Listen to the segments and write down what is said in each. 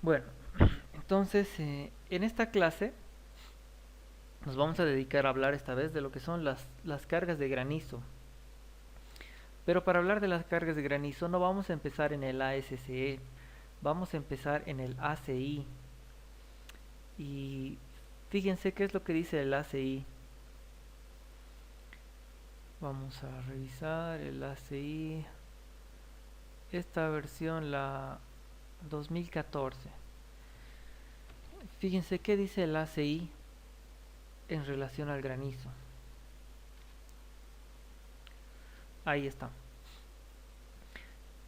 Bueno, entonces en esta clase nos vamos a dedicar a hablar esta vez de lo que son las cargas de granizo. Pero para hablar de las cargas de granizo no vamos a empezar en el ASCE, vamos a empezar en el ACI. Y fíjense qué es lo que dice el ACI. Vamos a revisar el ACI. Esta versión, la 2014. Fíjense qué dice el ACI en relación al granizo. Ahí está.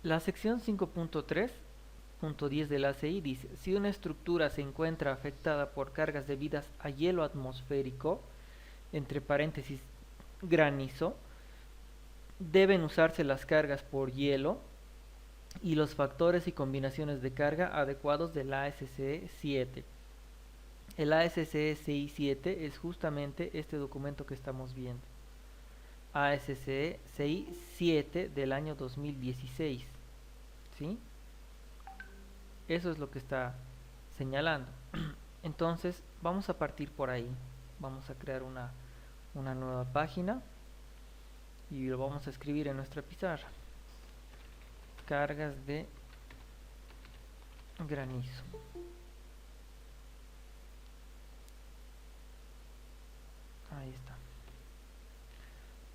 La sección 5.3.10 del ACI dice: si una estructura se encuentra afectada por cargas debidas a hielo atmosférico, entre paréntesis granizo, deben usarse las cargas por hielo y los factores y combinaciones de carga adecuados del ASCE 7. El ASCE CI 7 es justamente este documento que estamos viendo. ASCE CI 7 del año 2016. ¿Sí? Eso es lo que está señalando. Entonces, vamos a partir por ahí. Vamos a crear una nueva página y lo vamos a escribir en nuestra pizarra. Cargas de granizo. Ahí está.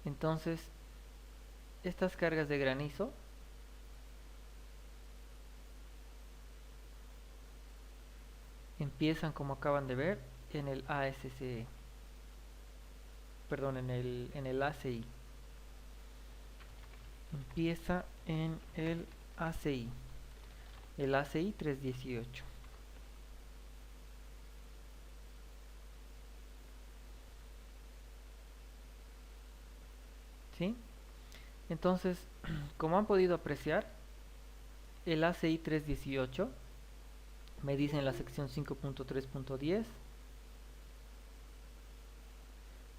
Entonces, estas cargas de granizo empiezan, como acaban de ver, en el ASCE, perdón, en el ACI. Empieza en el ACI 318. ¿Sí? Entonces, como han podido apreciar, el ACI 318 me dice en la sección 5.3.10,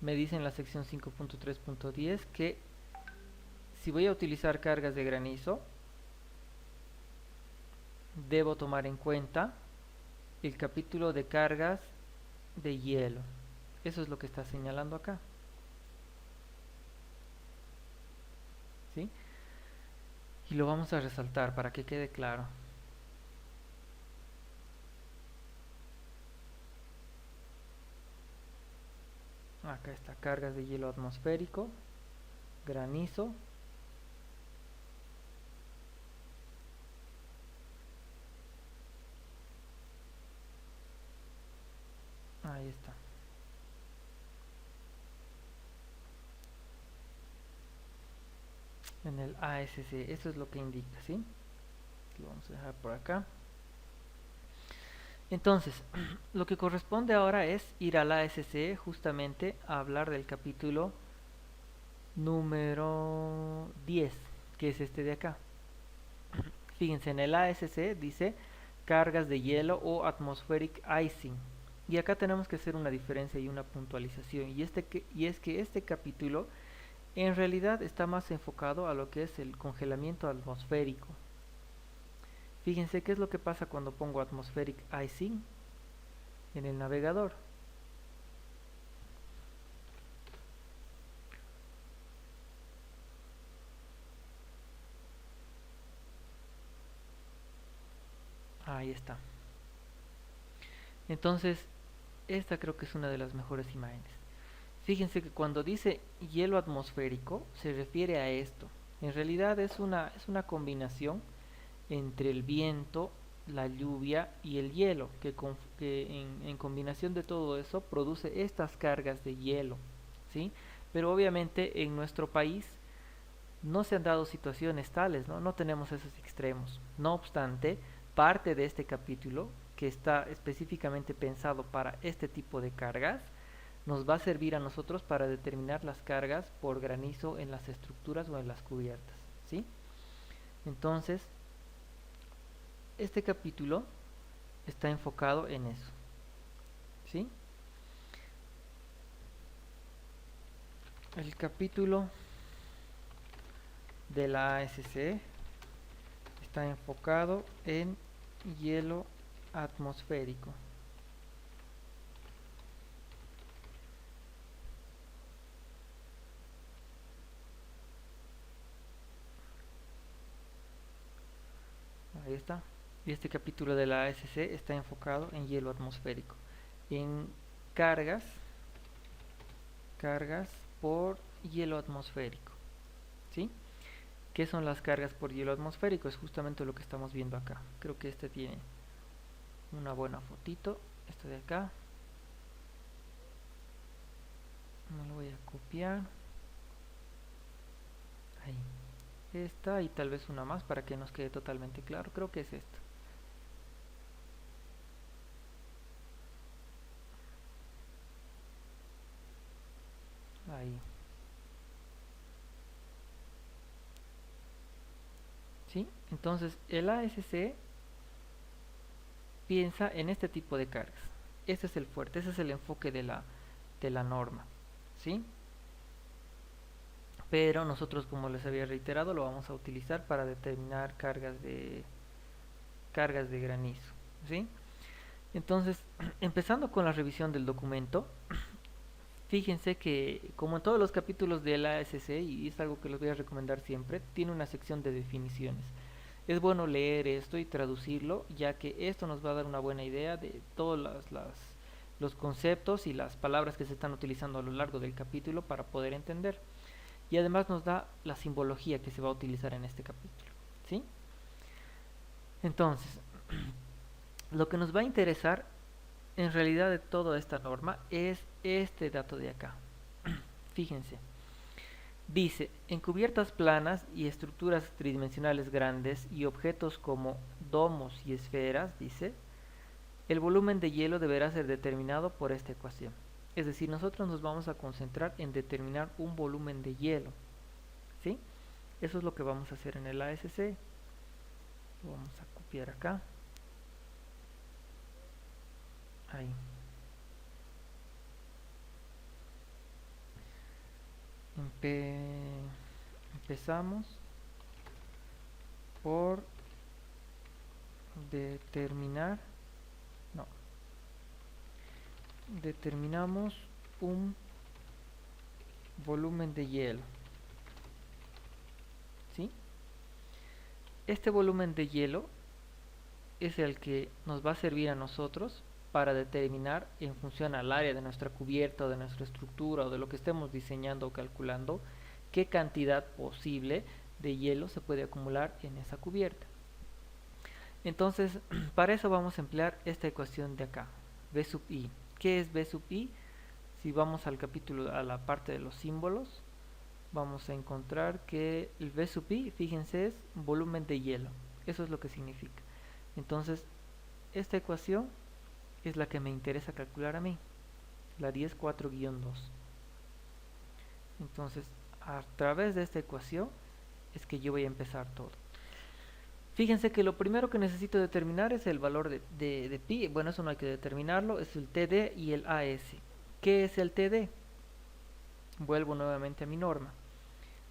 me dice en la sección 5.3.10 que si voy a utilizar cargas de granizo, debo tomar en cuenta el capítulo de cargas de hielo. Eso es lo que está señalando acá. ¿Sí? Y lo vamos a resaltar para que quede claro. Acá está, cargas de hielo atmosférico, granizo. Ahí está. En el ASC, eso es lo que indica, ¿sí? Lo vamos a dejar por acá. Entonces, lo que corresponde ahora es ir al ASC justamente a hablar del capítulo número 10, que es este de acá. Fíjense, en el ASC dice cargas de hielo o atmospheric icing. Y acá tenemos que hacer una diferencia y una puntualización. Y es que este capítulo en realidad está más enfocado a lo que es el congelamiento atmosférico. Fíjense qué es lo que pasa cuando pongo atmospheric icing en el navegador. Ahí está. Entonces, esta creo que es una de las mejores imágenes. Fíjense que cuando dice hielo atmosférico se refiere a esto. En realidad es una combinación entre el viento, la lluvia y el hielo, que en combinación de todo eso produce estas cargas de hielo, ¿sí? Pero obviamente en nuestro país no se han dado situaciones tales, ¿no? No tenemos esos extremos. No obstante, parte de este capítulo, que está específicamente pensado para este tipo de cargas, nos va a servir a nosotros para determinar las cargas por granizo en las estructuras o en las cubiertas, ¿sí? Entonces, este capítulo está enfocado en eso, ¿sí? El capítulo de la ASC está enfocado en hielo atmosférico. Ahí está. Y este capítulo de la ASC está enfocado en hielo atmosférico, en cargas, cargas por hielo atmosférico, ¿sí? ¿Qué son las cargas por hielo atmosférico? Es justamente lo que estamos viendo acá. Creo que este tiene una buena fotito. Este de acá. Me lo voy a copiar. Ahí. Esta y tal vez una más para que nos quede totalmente claro. Creo que es esta. Ahí. ¿Sí? Entonces el ASC piensa en este tipo de cargas. Este es el fuerte, ese es el enfoque de la norma, ¿sí? Pero nosotros, como les había reiterado, lo vamos a utilizar para determinar cargas de granizo, ¿sí? Entonces, empezando con la revisión del documento, fíjense que, como en todos los capítulos del ASC, y es algo que les voy a recomendar siempre, tiene una sección de definiciones. Es bueno leer esto y traducirlo, ya que esto nos va a dar una buena idea de todos los conceptos y las palabras que se están utilizando a lo largo del capítulo para poder entender. Y además nos da la simbología que se va a utilizar en este capítulo, ¿sí? Entonces, lo que nos va a interesar en realidad de toda esta norma es este dato de acá. Fíjense. Dice, en cubiertas planas y estructuras tridimensionales grandes y objetos como domos y esferas, dice, el volumen de hielo deberá ser determinado por esta ecuación. Es decir, nosotros nos vamos a concentrar en determinar un volumen de hielo, ¿sí? Eso es lo que vamos a hacer en el ASC. Lo vamos a copiar acá. Ahí. Empezamos por determinar, no, determinamos un volumen de hielo, ¿sí? Este volumen de hielo es el que nos va a servir a nosotros para determinar en función al área de nuestra cubierta o de nuestra estructura o de lo que estemos diseñando o calculando qué cantidad posible de hielo se puede acumular en esa cubierta. Entonces, para eso vamos a emplear esta ecuación de acá, B sub i. ¿Qué es B sub i? Si vamos al capítulo, a la parte de los símbolos, vamos a encontrar que el B sub i, fíjense, es volumen de hielo. Eso es lo que significa. Entonces, esta ecuación es la que me interesa calcular a mí, la 10.4-2. Entonces, a través de esta ecuación es que yo voy a empezar todo. Fíjense que lo primero que necesito determinar es el valor de pi. Bueno, eso no hay que determinarlo, es el TD y el AS. ¿Qué es el TD? Vuelvo nuevamente a mi norma.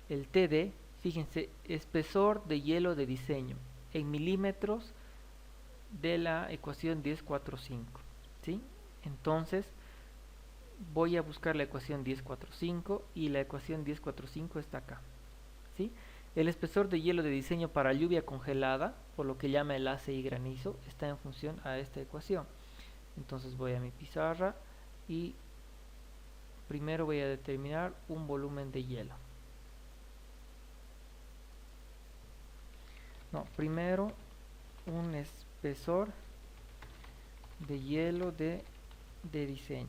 El TD, fíjense, espesor de hielo de diseño en milímetros de la ecuación 10.4.5, ¿sí? Entonces voy a buscar la ecuación 10.4.5 y la ecuación 10.4.5 está acá, ¿sí? El espesor de hielo de diseño para lluvia congelada, por lo que llama el ACI granizo, está en función a esta ecuación. Entonces voy a mi pizarra y primero voy a determinar un volumen de hielo. No, primero un espesor de hielo de diseño.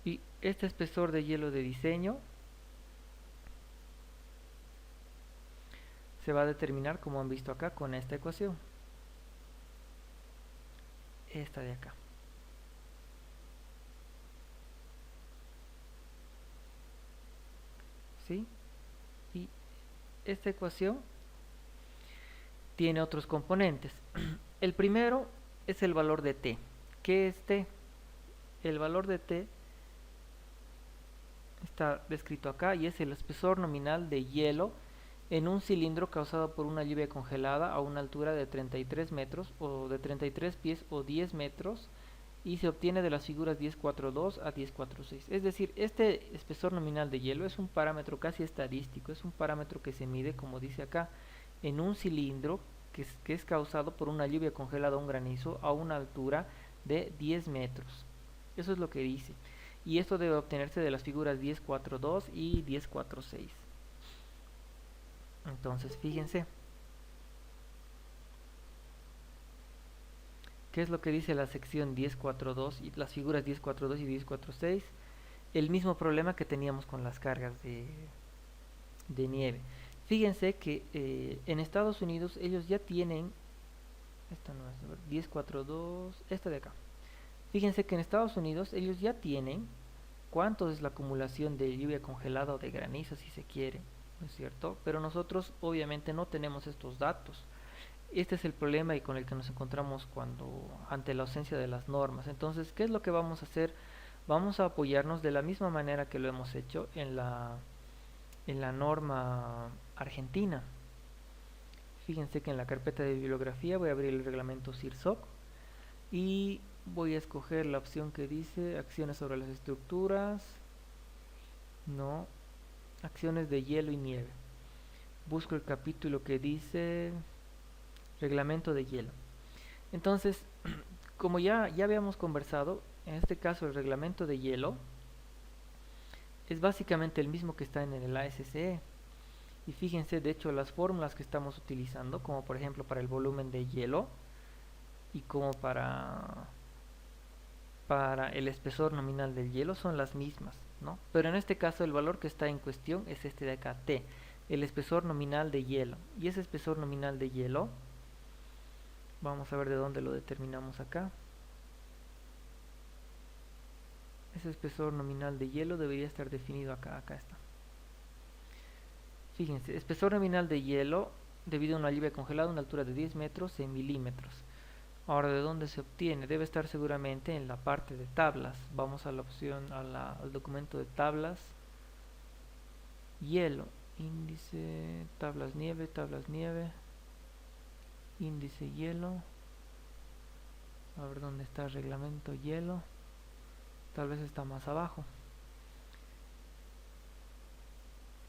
Y este espesor de hielo de diseño se va a determinar, como han visto acá, con esta ecuación. Esta de acá. ¿Sí? Y esta ecuación tiene otros componentes. El primero es el valor de T. ¿Qué es T? El valor de T está descrito acá y es el espesor nominal de hielo en un cilindro causado por una lluvia congelada a una altura de 33 metros o de 33 pies o 10 metros y se obtiene de las figuras 10.4.2 a 10.4.6. Es decir, este espesor nominal de hielo es un parámetro casi estadístico, es un parámetro que se mide, como dice acá, en un cilindro que es causado por una lluvia congelada o un granizo a una altura de 10 metros. Eso es lo que dice. Y esto debe obtenerse de las figuras 10.4.2 y 10.4.6. Entonces, fíjense, ¿qué es lo que dice la sección 10.4.2 y las figuras 10.4.2 y 10.4.6? El mismo problema que teníamos con las cargas de nieve. Fíjense que en Estados Unidos ellos ya tienen, esta no es, 10.4.2, esta de acá. Fíjense que en Estados Unidos ellos ya tienen cuánto es la acumulación de lluvia congelada o de granizo si se quiere, ¿no es cierto? Pero nosotros obviamente no tenemos estos datos. Este es el problema y con el que nos encontramos cuando ante la ausencia de las normas. Entonces, ¿qué es lo que vamos a hacer? Vamos a apoyarnos de la misma manera que lo hemos hecho en la norma argentina. Fíjense que en la carpeta de bibliografía voy a abrir el reglamento CIRSOC y voy a escoger la opción que dice acciones sobre las estructuras, no, acciones de hielo y nieve. Busco el capítulo que dice reglamento de hielo. Entonces, como ya habíamos conversado, en este caso el reglamento de hielo es básicamente el mismo que está en el ASCE. Y fíjense, de hecho, las fórmulas que estamos utilizando, como por ejemplo para el volumen de hielo y como para el espesor nominal del hielo, son las mismas, ¿no? Pero en este caso el valor que está en cuestión es este de acá, T, el espesor nominal de hielo. Y ese espesor nominal de hielo, vamos a ver de dónde lo determinamos acá. Ese espesor nominal de hielo debería estar definido acá, acá está. Fíjense, espesor nominal de hielo debido a una lluvia congelada a una altura de 10 metros en milímetros. Ahora, ¿de dónde se obtiene? Debe estar seguramente en la parte de tablas. Vamos a la opción, al documento de tablas, hielo, índice, tablas nieve, índice hielo. A ver dónde está el reglamento hielo. Tal vez está más abajo.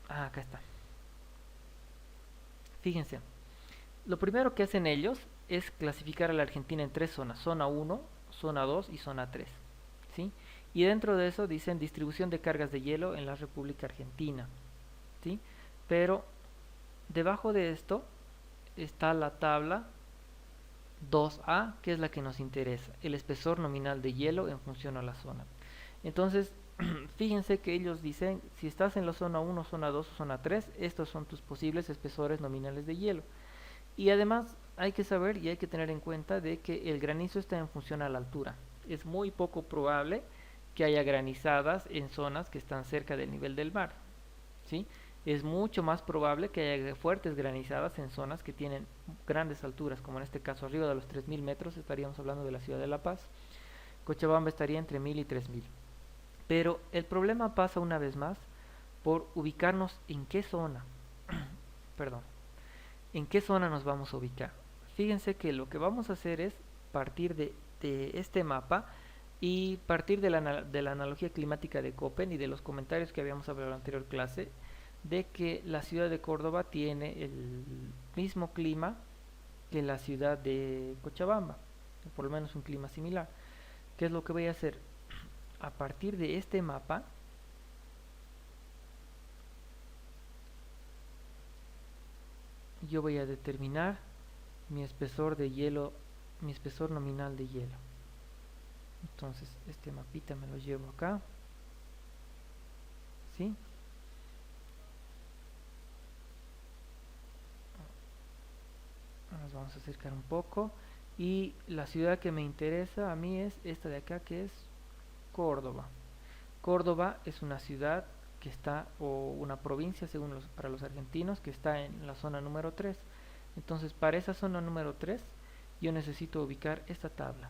Ah, acá está. Fíjense, lo primero que hacen ellos es clasificar a la Argentina en tres zonas, zona 1, zona 2 y zona 3, ¿sí? Y dentro de eso dicen distribución de cargas de hielo en la República Argentina, ¿sí? Pero debajo de esto está la tabla 2A, que es la que nos interesa, el espesor nominal de hielo en función a la zona. Entonces, fíjense que ellos dicen, si estás en la zona 1, zona 2 o zona 3, estos son tus posibles espesores nominales de hielo. Y además hay que saber y hay que tener en cuenta de que el granizo está en función a la altura. Es muy poco probable que haya granizadas en zonas que están cerca del nivel del mar, ¿sí? Es mucho más probable que haya fuertes granizadas en zonas que tienen grandes alturas, como en este caso arriba de los 3000 metros, estaríamos hablando de la ciudad de La Paz. Cochabamba estaría entre 1000 y 3000. Pero el problema pasa una vez más por ubicarnos en qué zona. Perdón. ¿En qué zona nos vamos a ubicar? Fíjense que lo que vamos a hacer es partir de este mapa y partir de la analogía climática de Köppen y de los comentarios que habíamos hablado en la anterior clase, de que la ciudad de Córdoba tiene el mismo clima que la ciudad de Cochabamba, o por lo menos un clima similar. ¿Qué es lo que voy a hacer? A partir de este mapa, yo voy a determinar mi espesor de hielo, mi espesor nominal de hielo. Entonces este mapita me lo llevo acá, ¿sí? Nos vamos a acercar un poco y la ciudad que me interesa a mí es esta de acá, que es Córdoba. Córdoba es una ciudad que está, o una provincia según para los argentinos, que está en la zona número 3. Entonces para esa zona número 3 yo necesito ubicar esta tabla.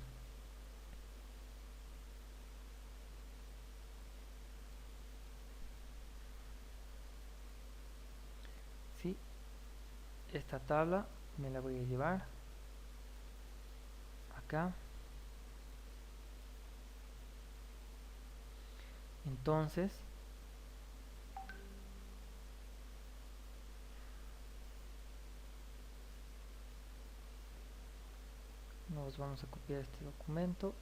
¿Sí? esta tabla me la voy a llevar acá. Entonces nos vamos a copiar este documento,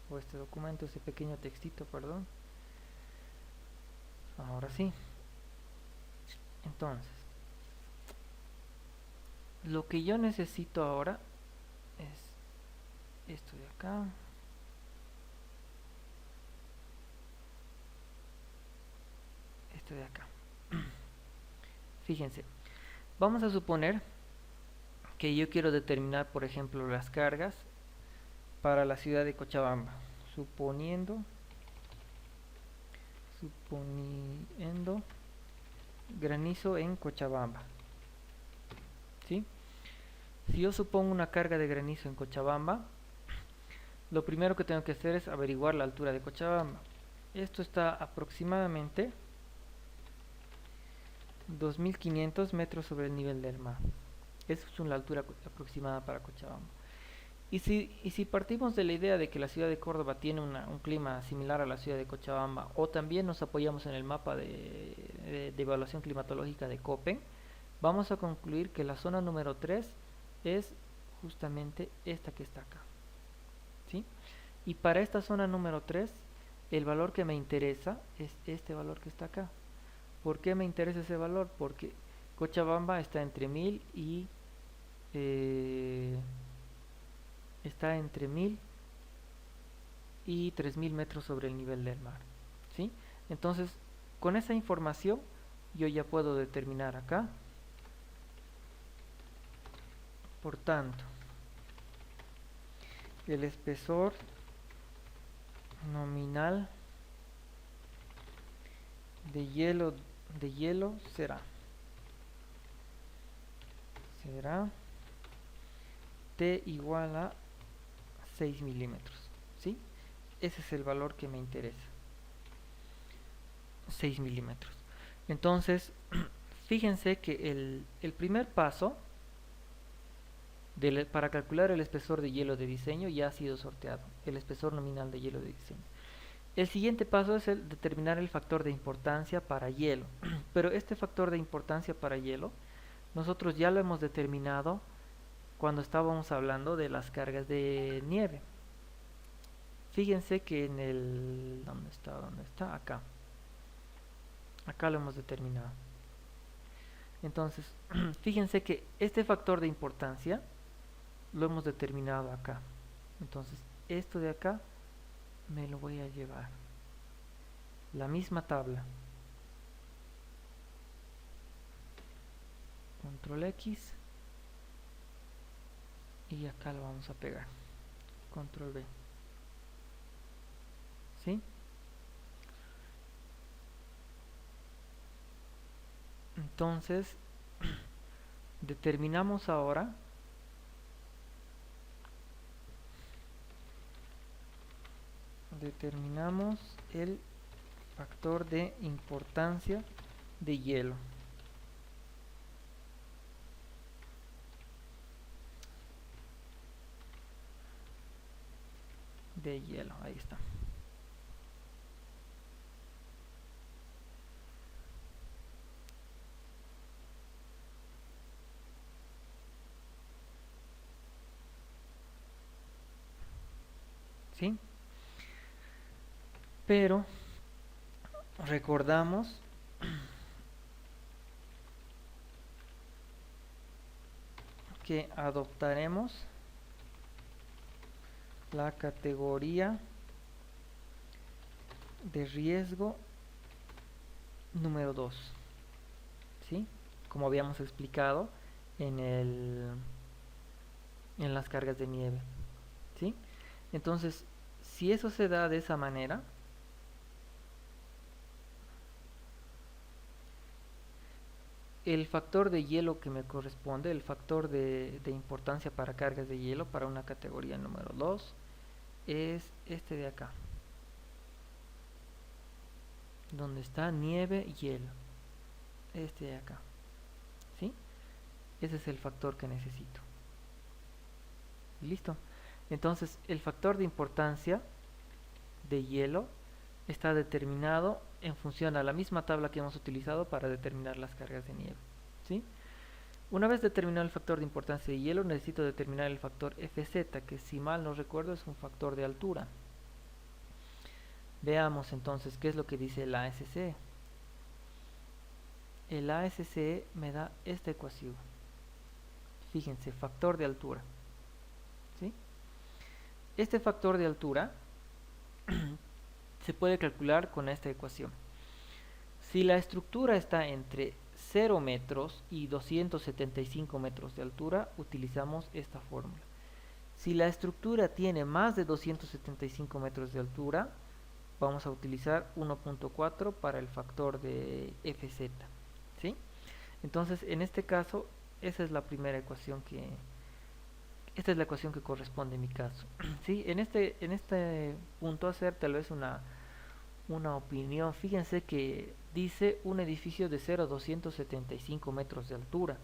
o este documento, ese pequeño textito, perdón. Ahora sí. Entonces, lo que yo necesito ahora es esto de acá. Esto de acá. Fíjense, vamos a suponer que yo quiero determinar, por ejemplo, las cargas para la ciudad de Cochabamba, suponiendo granizo en Cochabamba, ¿sí? Si yo supongo una carga de granizo en Cochabamba, lo primero que tengo que hacer es averiguar la altura de Cochabamba. Esto está aproximadamente 2500 metros sobre el nivel del mar. Esa es la altura aproximada para Cochabamba. Y si partimos de la idea de que la ciudad de Córdoba tiene un clima similar a la ciudad de Cochabamba, o también nos apoyamos en el mapa de evaluación climatológica de Köppen, vamos a concluir que la zona número 3 es justamente esta que está acá, ¿sí? Y para esta zona número 3, el valor que me interesa es este valor que está acá. ¿Por qué me interesa ese valor? Porque Cochabamba está entre 1000 y... está entre 1000 y 3000 metros sobre el nivel del mar, ¿sí? Entonces, con esa información yo ya puedo determinar acá, por tanto, el espesor nominal de hielo será T igual a 6 milímetros, ¿sí? Ese es el valor que me interesa, 6 milímetros. Entonces, fíjense que el primer paso para calcular el espesor de hielo de diseño ya ha sido sorteado, el espesor nominal de hielo de diseño. El siguiente paso es el determinar el factor de importancia para hielo, pero este factor de importancia para hielo nosotros ya lo hemos determinado cuando estábamos hablando de las cargas de nieve. Fíjense que en el... ¿Dónde está? Acá. Acá lo hemos determinado. Entonces, fíjense que este factor de importancia lo hemos determinado acá. Entonces, esto de acá me lo voy a llevar. La misma tabla. Control X. Y acá lo vamos a pegar. Control V. ¿Sí? Entonces, determinamos ahora el factor de importancia de hielo. Ahí está. ¿Sí? Pero recordamos que adoptaremos la categoría de riesgo número 2, ¿sí? Como habíamos explicado en las cargas de nieve, ¿sí? Entonces, si eso se da de esa manera, el factor de hielo que me corresponde, el factor de importancia para cargas de hielo para una categoría número 2 es este de acá, donde está nieve y hielo, este de acá, Ese es el factor que necesito. Listo. Entonces el factor de importancia de hielo está determinado en función a la misma tabla que hemos utilizado para determinar las cargas de nieve, ¿sí? Una vez determinado el factor de importancia de hielo, necesito determinar el factor Fz, que si mal no recuerdo es un factor de altura. Veamos entonces qué es lo que dice el ASC. El ASC me da esta ecuación. Fíjense, factor de altura, ¿sí? Este factor de altura se puede calcular con esta ecuación. Si la estructura está entre 0 metros y 275 metros de altura, utilizamos esta fórmula. Si la estructura tiene más de 275 metros de altura, vamos a utilizar 1.4 para el factor de Fz, ¿sí? Entonces, en este caso, esa es la primera ecuación esta es la ecuación que corresponde en mi caso, ¿sí? En este punto hacer tal vez una opinión. Fíjense que dice un edificio de 0 a 275 metros de altura.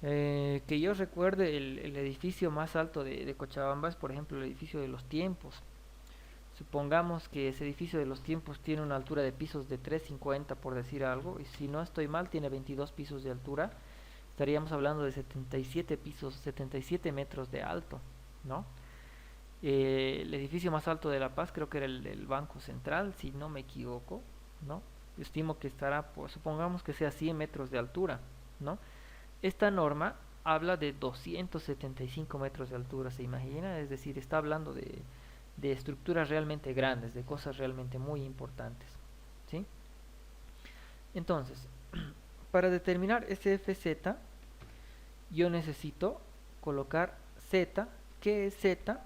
Que yo recuerde, el edificio más alto de Cochabamba es, por ejemplo, el edificio de los Tiempos. Supongamos que ese edificio de los Tiempos tiene una altura de pisos de 350, por decir algo, y si no estoy mal, tiene 22 pisos de altura. Estaríamos hablando de 77 pisos, 77 metros de alto, ¿no? El edificio más alto de La Paz creo que era el del Banco Central, si no me equivoco, ¿no? Estimo que estará, pues, supongamos que sea 100 metros de altura, ¿no? Esta norma habla de 275 metros de altura, ¿se imagina? Es decir, está hablando de estructuras realmente grandes, de cosas realmente muy importantes, ¿sí? Entonces, para determinar ese Fz, yo necesito colocar Z. ¿Qué es Z?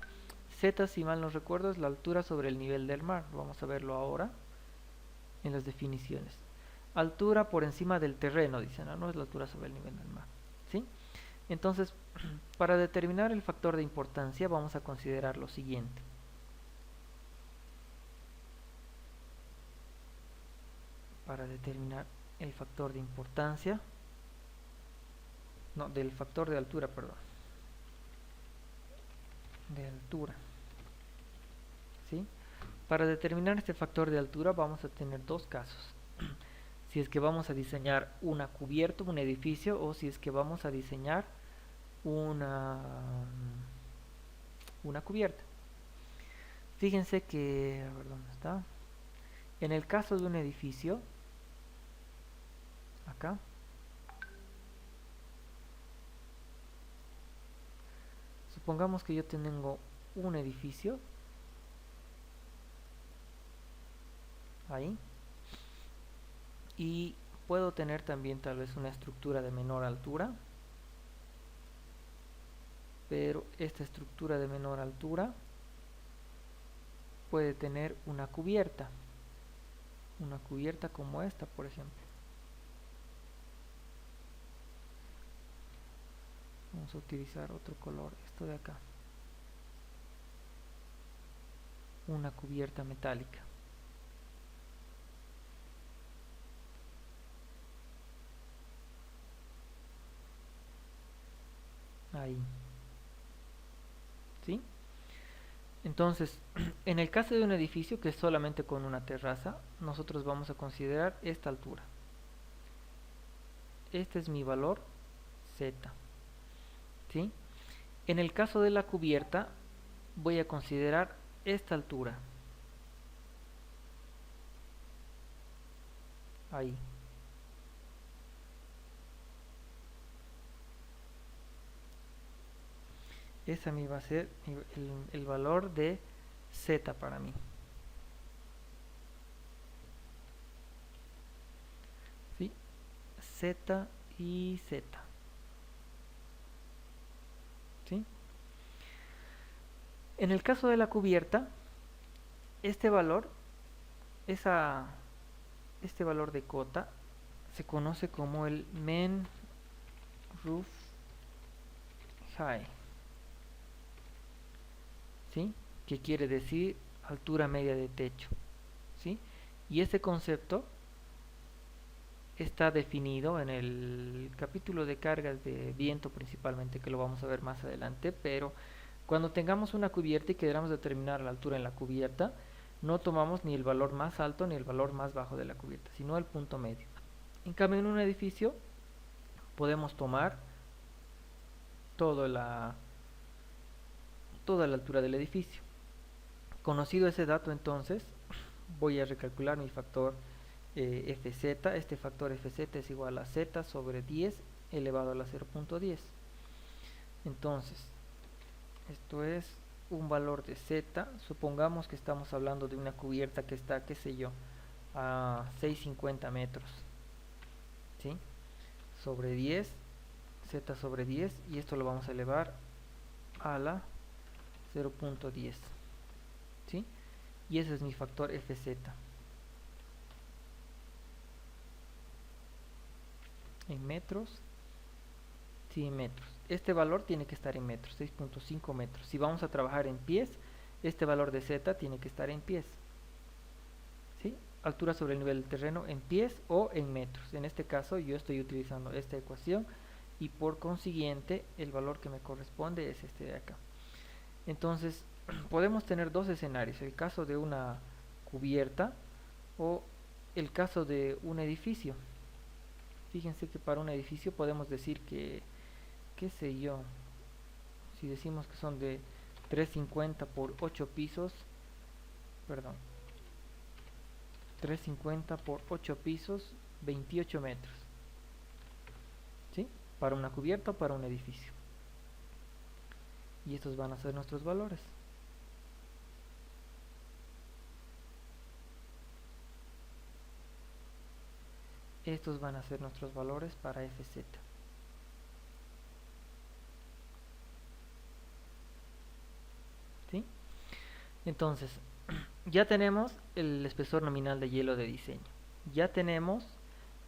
Z, si mal no recuerdo, es la altura sobre el nivel del mar. Vamos a verlo ahora en las definiciones. Altura por encima del terreno, dicen, no es la altura sobre el nivel del mar, ¿sí? Entonces, para determinar el factor de importancia vamos a considerar lo siguiente. Para determinar el factor de importancia, no, del factor de altura, perdón, de altura, ¿sí? Para determinar este factor de altura vamos a tener dos casos. Si es que vamos a diseñar una cubierta, un edificio, o si es que vamos a diseñar una cubierta. Fíjense que, a ver dónde está. En el caso de un edificio, acá, supongamos que yo tengo un edificio ahí, y puedo tener también tal vez una estructura de menor altura, pero esta estructura de menor altura puede tener una cubierta como esta, por ejemplo. Vamos a utilizar otro color, esto de acá, una cubierta metálica. Ahí, ¿sí? Entonces, en el caso de un edificio que es solamente con una terraza, nosotros vamos a considerar esta altura. Este es mi valor Z, ¿sí? En el caso de la cubierta, voy a considerar esta altura. Ahí. Esa me va a ser el valor de Z para mí. ¿Sí? Z y Z. ¿Sí? En el caso de la cubierta, este valor, este valor de cota, se conoce como el mean roof height, ¿sí? Que quiere decir altura media de techo, ¿sí? Y ese concepto está definido en el capítulo de cargas de viento principalmente, que lo vamos a ver más adelante, pero cuando tengamos una cubierta y queramos determinar la altura en la cubierta, no tomamos ni el valor más alto ni el valor más bajo de la cubierta, sino el punto medio. En cambio, en un edificio podemos tomar toda la, toda la altura del edificio. Conocido ese dato, entonces voy a recalcular mi factor Fz. Este factor Fz es igual a z sobre 10 elevado a la 0.10. Entonces, esto es un valor de z. Supongamos que estamos hablando de una cubierta que está, qué sé yo, a 650 metros, ¿sí? Sobre 10, z sobre 10, y esto lo vamos a elevar a la 0.10, ¿sí? Y ese es mi factor Fz en metros. Sí, en metros. Este valor tiene que estar en metros, 6.5 metros. Si vamos a trabajar en pies, este valor de z tiene que estar en pies, ¿sí? Altura sobre el nivel del terreno en pies o en metros. En este caso yo estoy utilizando esta ecuación y por consiguiente el valor que me corresponde es este de acá. Entonces podemos tener dos escenarios: el caso de una cubierta o el caso de un edificio. Fíjense que para un edificio podemos decir que, qué sé yo, si decimos que son de 350 por 8 pisos, perdón, 350 por 8 pisos, 28 metros, ¿sí? Para una cubierta o para un edificio. Y estos van a ser nuestros valores. Estos van a ser nuestros valores para Fz. ¿Sí? Entonces, ya tenemos el espesor nominal de hielo de diseño. Ya tenemos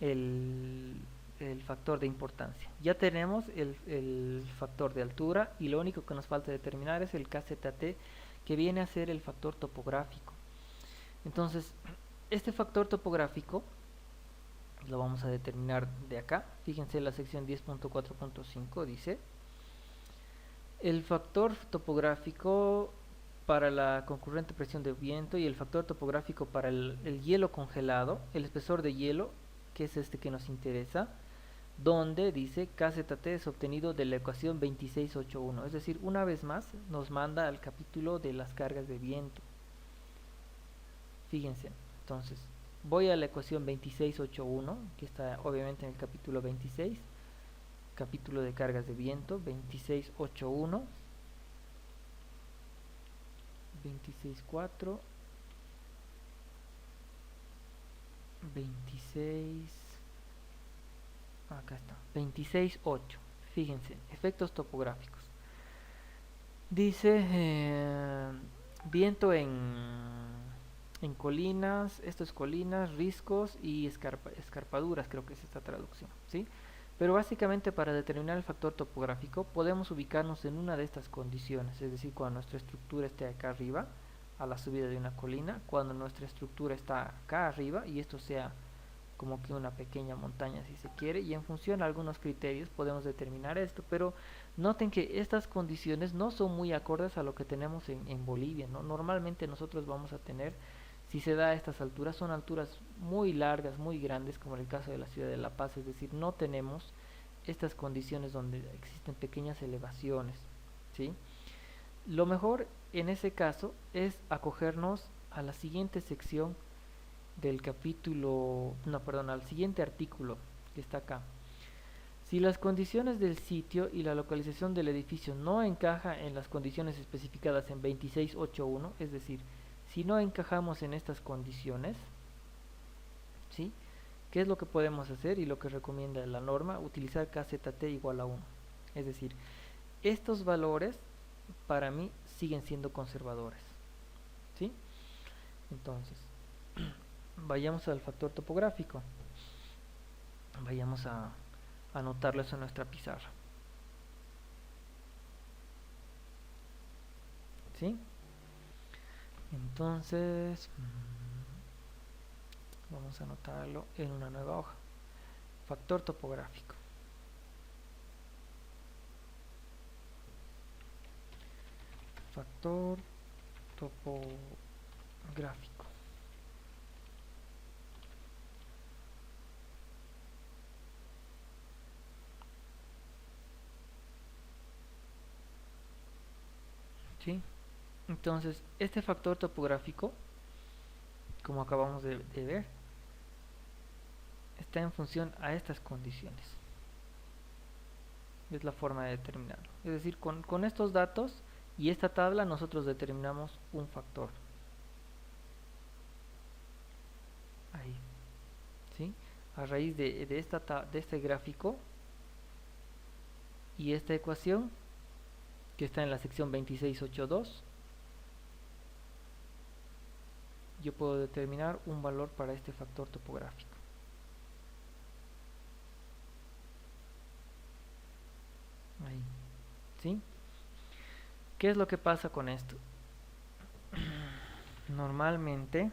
el, el factor de importancia. Ya tenemos el factor de altura y lo único que nos falta determinar es el KZT, que viene a ser el factor topográfico. Entonces, este factor topográfico lo vamos a determinar de acá. Fíjense, la sección 10.4.5 dice: el factor topográfico para la concurrente presión de viento y el factor topográfico para el hielo congelado, el espesor de hielo, que es este que nos interesa, donde dice KZT es obtenido de la ecuación 2681. Es decir, una vez más nos manda al capítulo de las cargas de viento. Fíjense, entonces voy a la ecuación 2681, que está obviamente en el capítulo 26, capítulo de cargas de viento, 2681, 26.4, 26, acá está, 26.8. Fíjense, efectos topográficos. Dice viento en colinas, esto es colinas, riscos y escarpaduras, creo que es esta traducción, ¿sí? Pero básicamente para determinar el factor topográfico podemos ubicarnos en una de estas condiciones, es decir, cuando nuestra estructura esté acá arriba, a la subida de una colina, cuando nuestra estructura está acá arriba y esto sea como que una pequeña montaña si se quiere, y en función a algunos criterios podemos determinar esto, pero noten que estas condiciones no son muy acordes a lo que tenemos en Bolivia, ¿no? Normalmente nosotros vamos a tener, si se da a estas alturas, son alturas muy largas, muy grandes, como en el caso de la ciudad de La Paz, es decir, no tenemos estas condiciones donde existen pequeñas elevaciones, ¿sí? Lo mejor en ese caso es acogernos a la siguiente sección del capítulo, no, perdón, al siguiente artículo que está acá. Si las condiciones del sitio y la localización del edificio no encaja en las condiciones especificadas en 2681, es decir, si no encajamos en estas condiciones, ¿sí? ¿Qué es lo que podemos hacer y lo que recomienda la norma? Utilizar KZT igual a 1. Es decir, estos valores para mí siguen siendo conservadores, ¿sí? Entonces, vayamos al factor topográfico. Vayamos a anotarlo eso en nuestra pizarra, ¿sí? Entonces, vamos a anotarlo en una nueva hoja. factor topográfico. Factor topográfico. ¿Sí? Entonces, este factor topográfico, como acabamos de ver, está en función a estas condiciones. Es la forma de determinarlo. Es decir, con estos datos y esta tabla nosotros determinamos un factor. Ahí. ¿Sí? A raíz de este gráfico y esta ecuación que está en la sección 2682, yo puedo determinar un valor para este factor topográfico. Ahí. ¿Sí? ¿Qué es lo que pasa con esto? Normalmente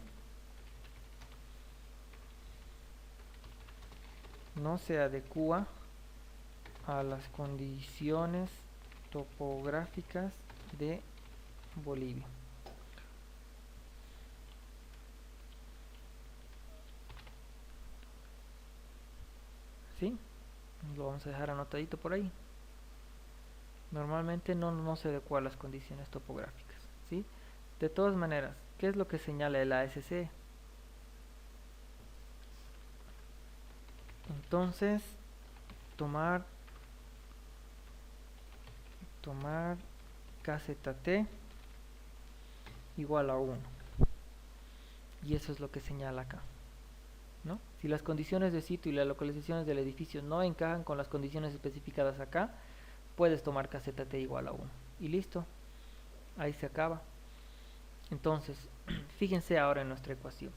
no se adecua a las condiciones topográficas de Bolivia. ¿Sí? Lo vamos a dejar anotadito por ahí. Normalmente no se adecua a las condiciones topográficas. ¿Sí? De todas maneras, ¿qué es lo que señala el ASC? Entonces, tomar KZT igual a 1. Y eso es lo que señala acá, ¿no? Si las condiciones de sitio y las localizaciones del edificio no encajan con las condiciones especificadas acá, puedes tomar KZT igual a 1. Y listo. Ahí se acaba. Entonces, fíjense ahora en nuestra ecuación.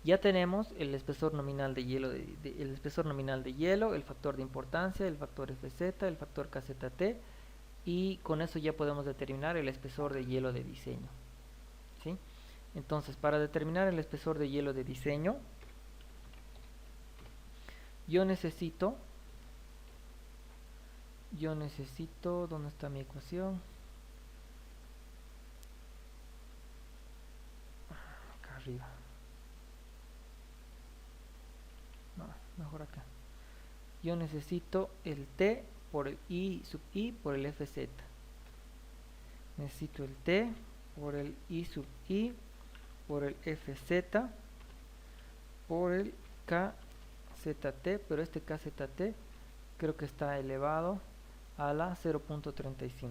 Ya tenemos el espesor nominal de hielo, el espesor nominal de hielo, el factor de importancia, el factor FZ, el factor KZT, y con eso ya podemos determinar el espesor de hielo de diseño. ¿Sí? Entonces, para determinar el espesor de hielo de diseño, yo necesito, ¿dónde está mi ecuación? Acá arriba. No, mejor acá. Yo necesito el T por el I sub I por el FZ. Necesito el T por el I sub I por el FZ por el KZT, pero este KZT creo que está elevado a la 0.35.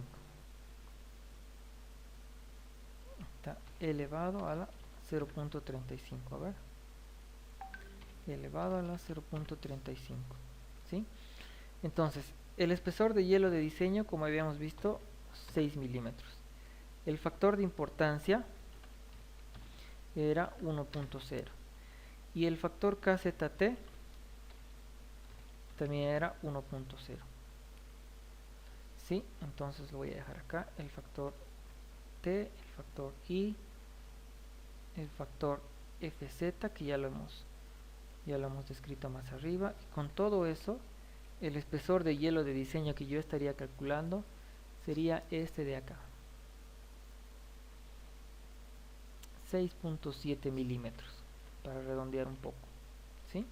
Está elevado a la 0.35. A ver. Elevado a la 0.35. ¿Sí? Entonces, el espesor de hielo de diseño, como habíamos visto, 6 milímetros. El factor de importancia era 1.0. Y el factor KZT también era 1.0. ¿Sí? Entonces lo voy a dejar acá. El factor T, el factor I, el factor FZ, que ya lo hemos descrito más arriba. Y con todo eso, el espesor de hielo de diseño que yo estaría calculando sería este de acá, 6.7 milímetros, para redondear un poco. ¿Sí?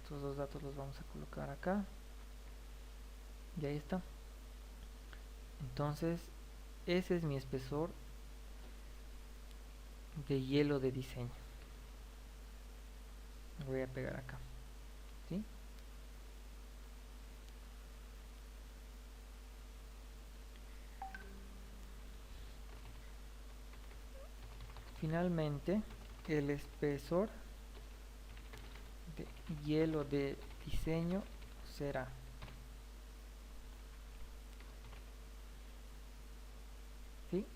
Estos dos datos los vamos a colocar acá. Y ahí está. Entonces, ese es mi espesor de hielo de diseño. Lo voy a pegar acá. ¿Sí? Finalmente, el espesor de hielo de diseño será ¿sí?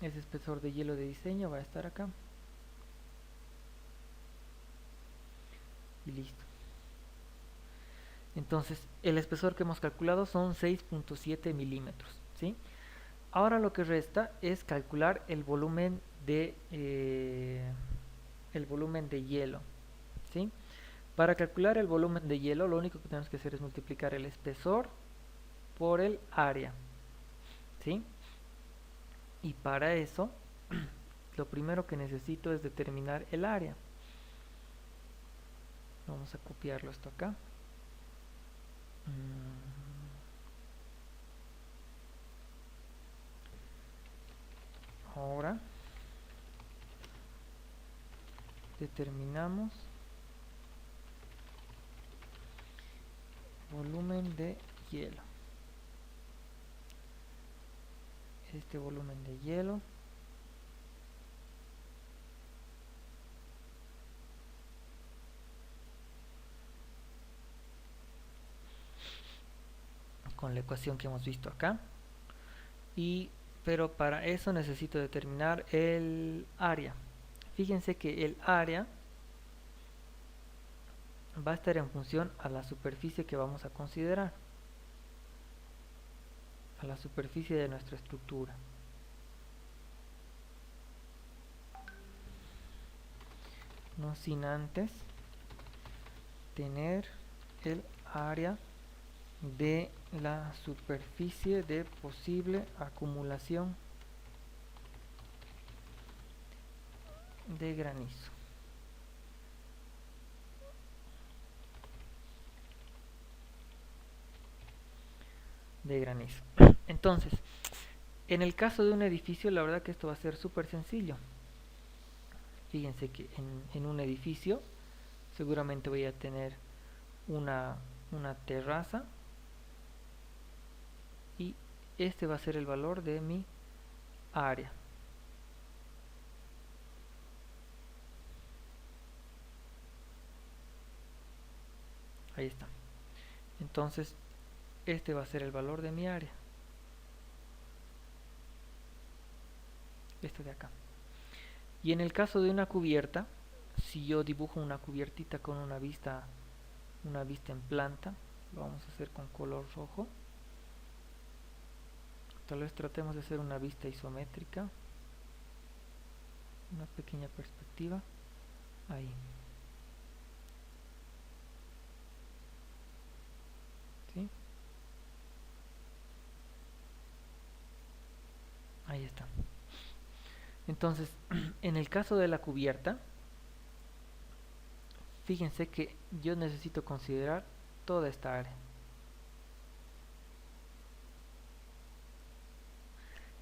Ese espesor de hielo de diseño va a estar acá. Y listo. Entonces, el espesor que hemos calculado son 6.7 milímetros. ¿Sí? Ahora lo que resta es calcular el volumen de hielo. ¿Sí? Para calcular el volumen de hielo, lo único que tenemos que hacer es multiplicar el espesor por el área, ¿sí? Y para eso, lo primero que necesito es determinar el área. Vamos a copiarlo esto acá. Ahora determinamos volumen de hielo. Este volumen de hielo con la ecuación que hemos visto acá, pero para eso necesito determinar el área. Fíjense que el área va a estar en función a la superficie que vamos a considerar, a la superficie de nuestra estructura. No sin antes tener el área de la superficie de posible acumulación de granizo. Entonces, en el caso de un edificio, la verdad que esto va a ser súper sencillo. Fíjense que en un edificio seguramente voy a tener una terraza, y este va a ser el valor de mi área. Ahí está. Entonces, este va a ser el valor de mi área. Este de acá. Y en el caso de una cubierta, si yo dibujo una cubiertita con una vista en planta, lo vamos a hacer con color rojo. Tal vez tratemos de hacer una vista isométrica, una pequeña perspectiva. Ahí. ¿Sí? Ahí está. Entonces, en el caso de la cubierta, fíjense que yo necesito considerar toda esta área.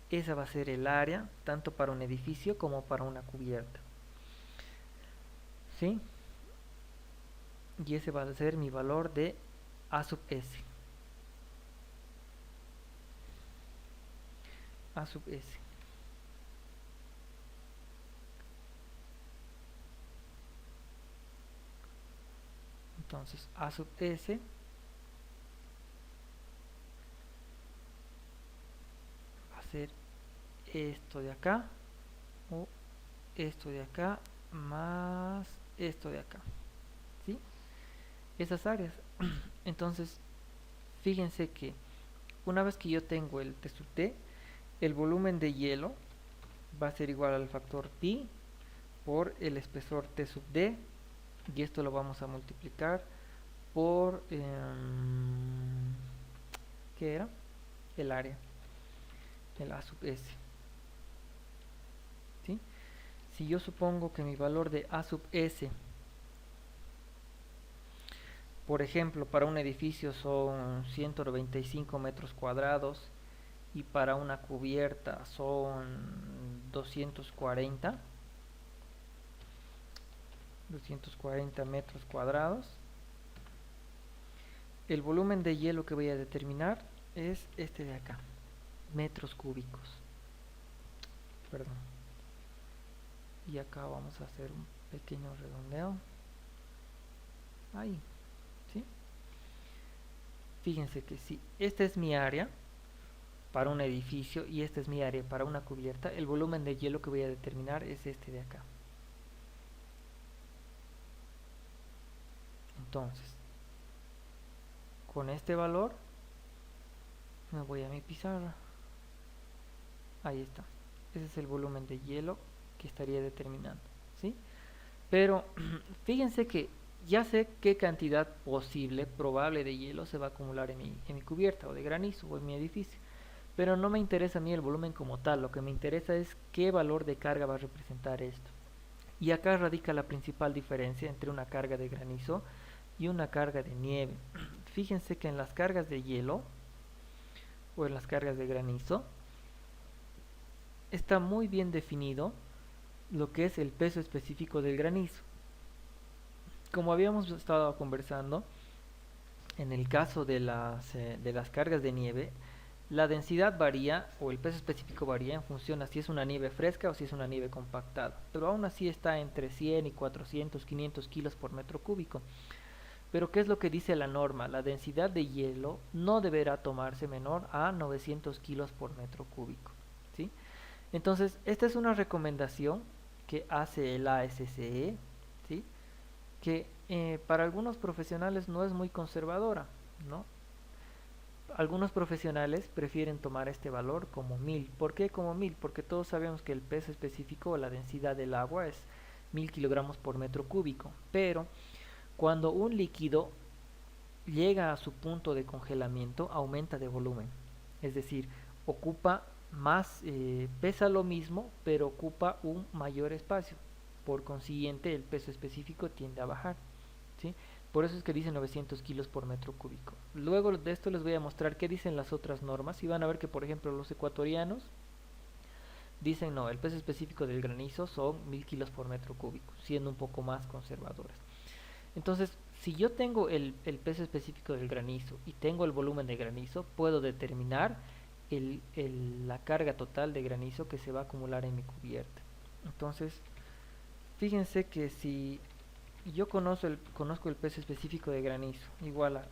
Esa va a ser el área, tanto para un edificio como para una cubierta. ¿Sí? Y ese va a ser mi valor de A sub S. A sub S. Entonces, A sub S va a ser esto de acá, o esto de acá, más esto de acá. ¿Sí? Esas áreas. Entonces, fíjense que una vez que yo tengo el T sub T, el volumen de hielo va a ser igual al factor pi por el espesor T sub D, y esto lo vamos a multiplicar por ¿qué era? El área, el A sub S. ¿Sí? Si yo supongo que mi valor de A sub S, por ejemplo, para un edificio son 195 metros cuadrados y para una cubierta son 240 metros cuadrados, el volumen de hielo que voy a determinar es este de acá, metros cúbicos. Perdón. Y acá vamos a hacer un pequeño redondeo. Ahí. ¿Sí? Fíjense que si esta es mi área para un edificio y esta es mi área para una cubierta, el volumen de hielo que voy a determinar es este de acá. Entonces, con este valor me voy a mi pizarra. Ahí está. Ese es el volumen de hielo que estaría determinando, ¿sí? Pero fíjense que ya sé qué cantidad posible, probable de hielo se va a acumular en mi cubierta o de granizo o en mi edificio. Pero no me interesa a mí el volumen como tal, lo que me interesa es qué valor de carga va a representar esto. Y acá radica la principal diferencia entre una carga de granizo y una carga de nieve. Fíjense que en las cargas de hielo o en las cargas de granizo está muy bien definido lo que es el peso específico del granizo. Como habíamos estado conversando, en el caso de las cargas de nieve, la densidad varía o el peso específico varía en función a si es una nieve fresca o si es una nieve compactada, pero aún así está entre 100 y 400, 500 kilos por metro cúbico. Pero ¿qué es lo que dice la norma? La densidad de hielo no deberá tomarse menor a 900 kilos por metro cúbico, ¿sí? Entonces, esta es una recomendación que hace el ASCE, ¿sí? Que para algunos profesionales no es muy conservadora, ¿no? Algunos profesionales prefieren tomar este valor como 1000. ¿Por qué como 1000? Porque todos sabemos que el peso específico o la densidad del agua es 1000 kilogramos por metro cúbico. Pero cuando un líquido llega a su punto de congelamiento, aumenta de volumen. Es decir, ocupa más, pesa lo mismo, pero ocupa un mayor espacio. Por consiguiente, el peso específico tiende a bajar, ¿sí? Por eso es que dice 900 kilos por metro cúbico. Luego de esto les voy a mostrar qué dicen las otras normas y van a ver que, por ejemplo, los ecuatorianos dicen no, el peso específico del granizo son 1000 kilos por metro cúbico, siendo un poco más conservadores. Entonces, si yo tengo el peso específico del granizo y tengo el volumen de granizo, puedo determinar la carga total de granizo que se va a acumular en mi cubierta. Entonces, fíjense que si yo conozco el peso específico de granizo, igual a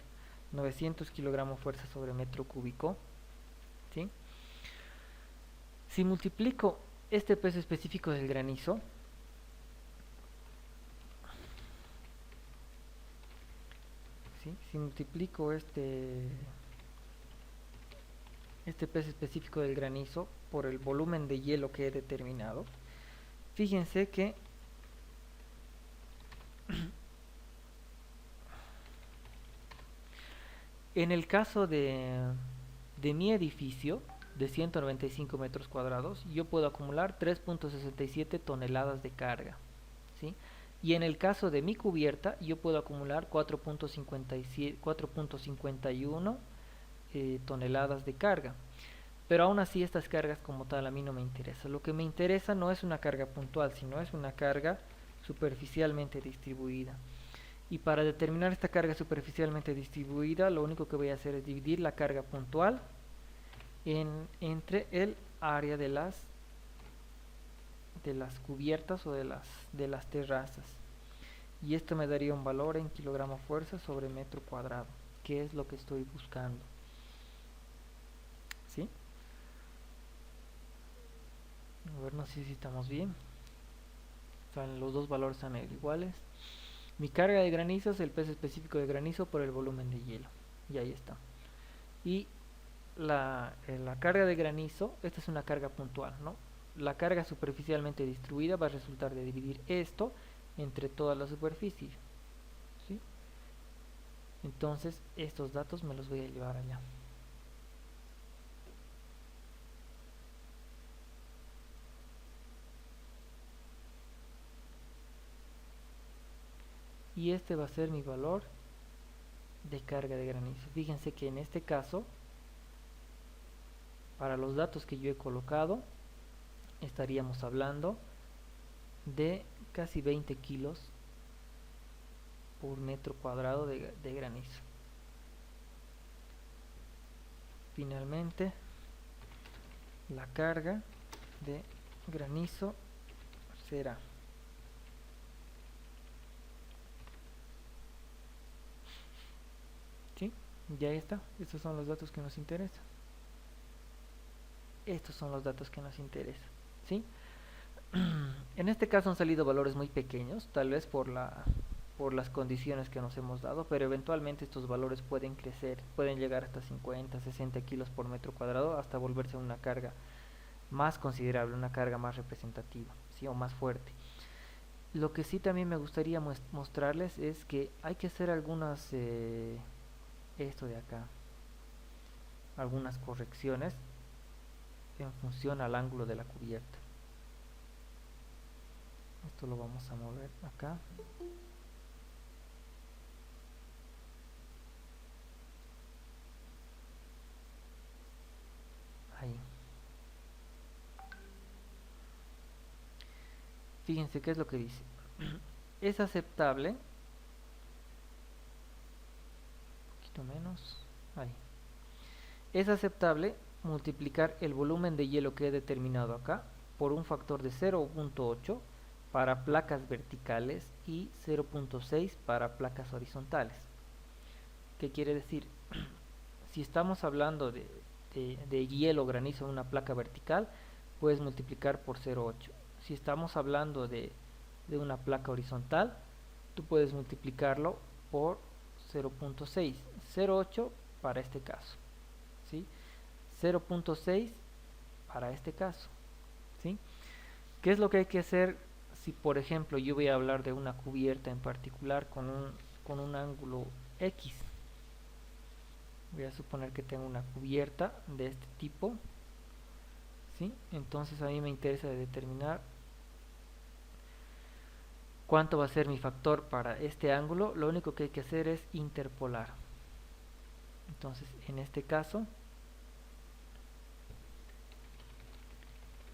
900 kilogramos fuerza sobre metro cúbico, ¿sí? Si multiplico este peso específico del granizo, ¿sí? Si multiplico este peso específico del granizo por el volumen de hielo que he determinado, fíjense que en el caso de mi edificio de 195 metros cuadrados, yo puedo acumular 3.67 toneladas de carga, ¿sí? Y en el caso de mi cubierta, yo puedo acumular 4.51 toneladas de carga. Pero aún así estas cargas como tal a mí no me interesa. Lo que me interesa no es una carga puntual, sino es una carga superficialmente distribuida. Y para determinar esta carga superficialmente distribuida, lo único que voy a hacer es dividir la carga puntual entre el área de las cubiertas o de las terrazas. Y esto me daría un valor en kilogramo fuerza sobre metro cuadrado, que es lo que estoy buscando. ¿Sí? A ver, no sé si estamos bien. O sea, los dos valores son iguales. Mi carga de granizo es el peso específico de granizo por el volumen de hielo. Y ahí está. Y la carga de granizo, esta es una carga puntual, ¿no? La carga superficialmente distribuida va a resultar de dividir esto entre toda la superficie, ¿sí? Entonces, estos datos me los voy a llevar allá. Y este va a ser mi valor de carga de granizo. Fíjense que en este caso, para los datos que yo he colocado, estaríamos hablando de casi 20 kilos por metro cuadrado de granizo. Finalmente, la carga de granizo será ¿sí? Ya está, estos son los datos que nos interesan. Estos son los datos que nos interesan, ¿sí? En este caso han salido valores muy pequeños, tal vez por las condiciones que nos hemos dado, pero eventualmente estos valores pueden crecer, pueden llegar hasta 50, 60 kilos por metro cuadrado, hasta volverse una carga más considerable, una carga más representativa, ¿sí? O más fuerte. Lo que sí también me gustaría mostrarles es que hay que hacer algunas, esto de acá, algunas correcciones en función al ángulo de la cubierta. Esto lo vamos a mover acá. Ahí. Fíjense qué es lo que dice. Es aceptable, un poquito menos, ahí. Es aceptable multiplicar el volumen de hielo que he determinado acá por un factor de 0.8 para placas verticales y 0.6 para placas horizontales. ¿Qué quiere decir? Si estamos hablando de hielo granizo en una placa vertical, puedes multiplicar por 0.8. Si estamos hablando de una placa horizontal, tú puedes multiplicarlo por 0.6. 0.8 para este caso, ¿sí? 0.6 para este caso, ¿sí? ¿Qué es lo que hay que hacer si, por ejemplo, yo voy a hablar de una cubierta en particular con un ángulo X? Voy a suponer que tengo una cubierta de este tipo, ¿sí? Entonces a mí me interesa determinar cuánto va a ser mi factor para este ángulo. Lo único que hay que hacer es interpolar. Entonces en este caso,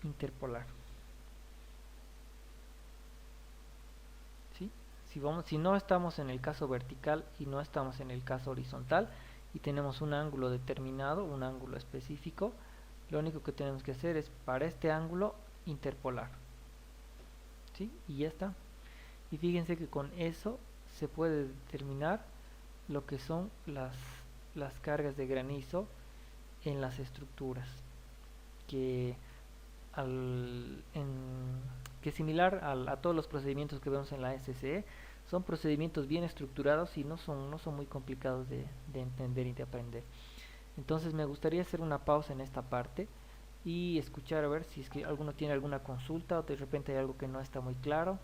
interpolar, ¿sí? Si no estamos en el caso vertical y no estamos en el caso horizontal y tenemos un ángulo determinado, un ángulo específico, lo único que tenemos que hacer es para este ángulo interpolar, ¿sí? Y ya está. Y fíjense que con eso se puede determinar lo que son las cargas de granizo en las estructuras, que que similar a todos los procedimientos que vemos en la SCE, son procedimientos bien estructurados y no son muy complicados de entender y de aprender. Entonces me gustaría hacer una pausa en esta parte y escuchar a ver si es que alguno tiene alguna consulta o de repente hay algo que no está muy claro.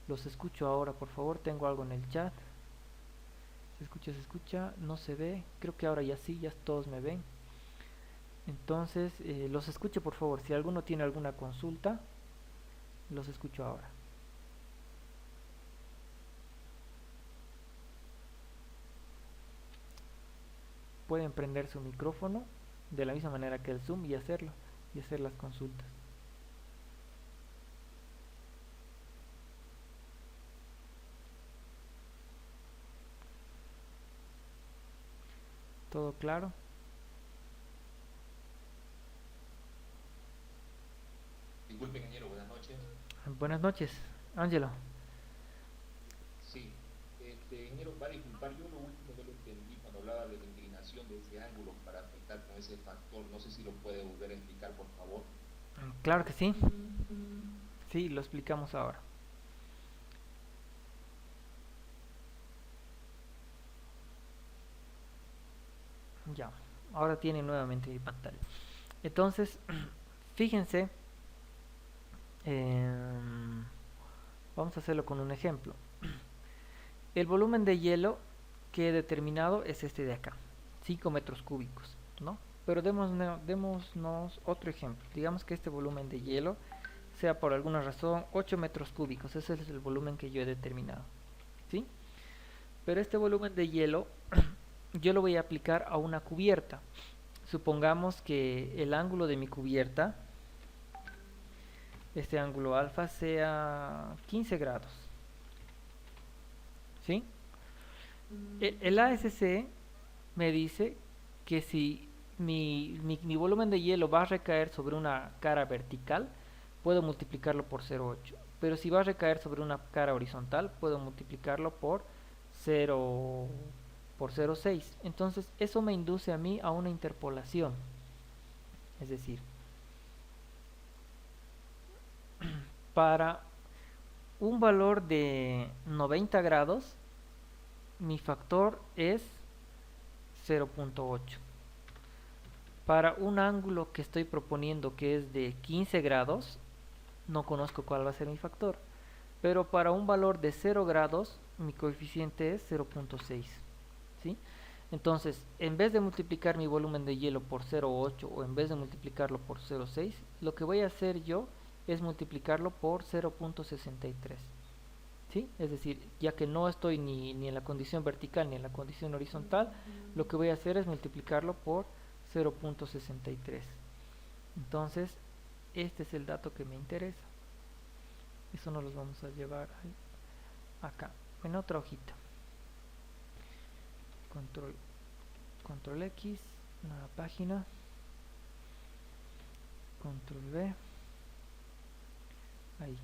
Los escucho ahora, por favor. Tengo algo en el chat. Se escucha, no se ve. Creo que ahora ya sí, ya todos me ven. Entonces, los escucho, por favor. Si alguno tiene alguna consulta, los escucho ahora. Pueden prender su micrófono de la misma manera que el Zoom y hacerlo, y hacer las consultas. ¿Todo claro? Disculpe, ingeniero, buenas noches. Buenas noches, Ángelo. Sí, ingeniero, va a disculpar, yo lo último que lo entendí cuando hablaba de la inclinación de ese ángulo para afectar con ese factor. No sé si lo puede volver a explicar, por favor. Claro que sí. Sí, lo explicamos ahora. Ya, ahora tienen nuevamente mi pantalla. Entonces, fíjense, vamos a hacerlo con un ejemplo. El volumen de hielo que he determinado es este de acá, 5 metros cúbicos, ¿no? Pero démonos otro ejemplo. Digamos que este volumen de hielo sea por alguna razón 8 metros cúbicos. Ese es el volumen que yo he determinado, ¿sí? Pero este volumen de hielo yo lo voy a aplicar a una cubierta. Supongamos que el ángulo de mi cubierta, este ángulo alfa, sea 15 grados, ¿sí? El ASC me dice que si mi volumen de hielo va a recaer sobre una cara vertical, puedo multiplicarlo por 0,8. Pero si va a recaer sobre una cara horizontal, puedo multiplicarlo por 0, por 0,6. Entonces eso me induce a mí a una interpolación. Es decir, para un valor de 90 grados, mi factor es 0.8. Para un ángulo que estoy proponiendo que es de 15 grados, no conozco cuál va a ser mi factor. pero para un valor de 0 grados mi coeficiente es 0.6, ¿sí? Entonces, en vez de multiplicar mi volumen de hielo por 0.8 o en vez de multiplicarlo por 0.6, lo que voy a hacer yo es multiplicarlo por 0.63, ¿sí? Es decir, ya que no estoy ni en la condición vertical ni en la condición horizontal, lo que voy a hacer es multiplicarlo por 0.63. Entonces, este es el dato que me interesa. Eso nos los vamos a llevar acá, en otra hojita. Control X, nueva página, Control V, ahí.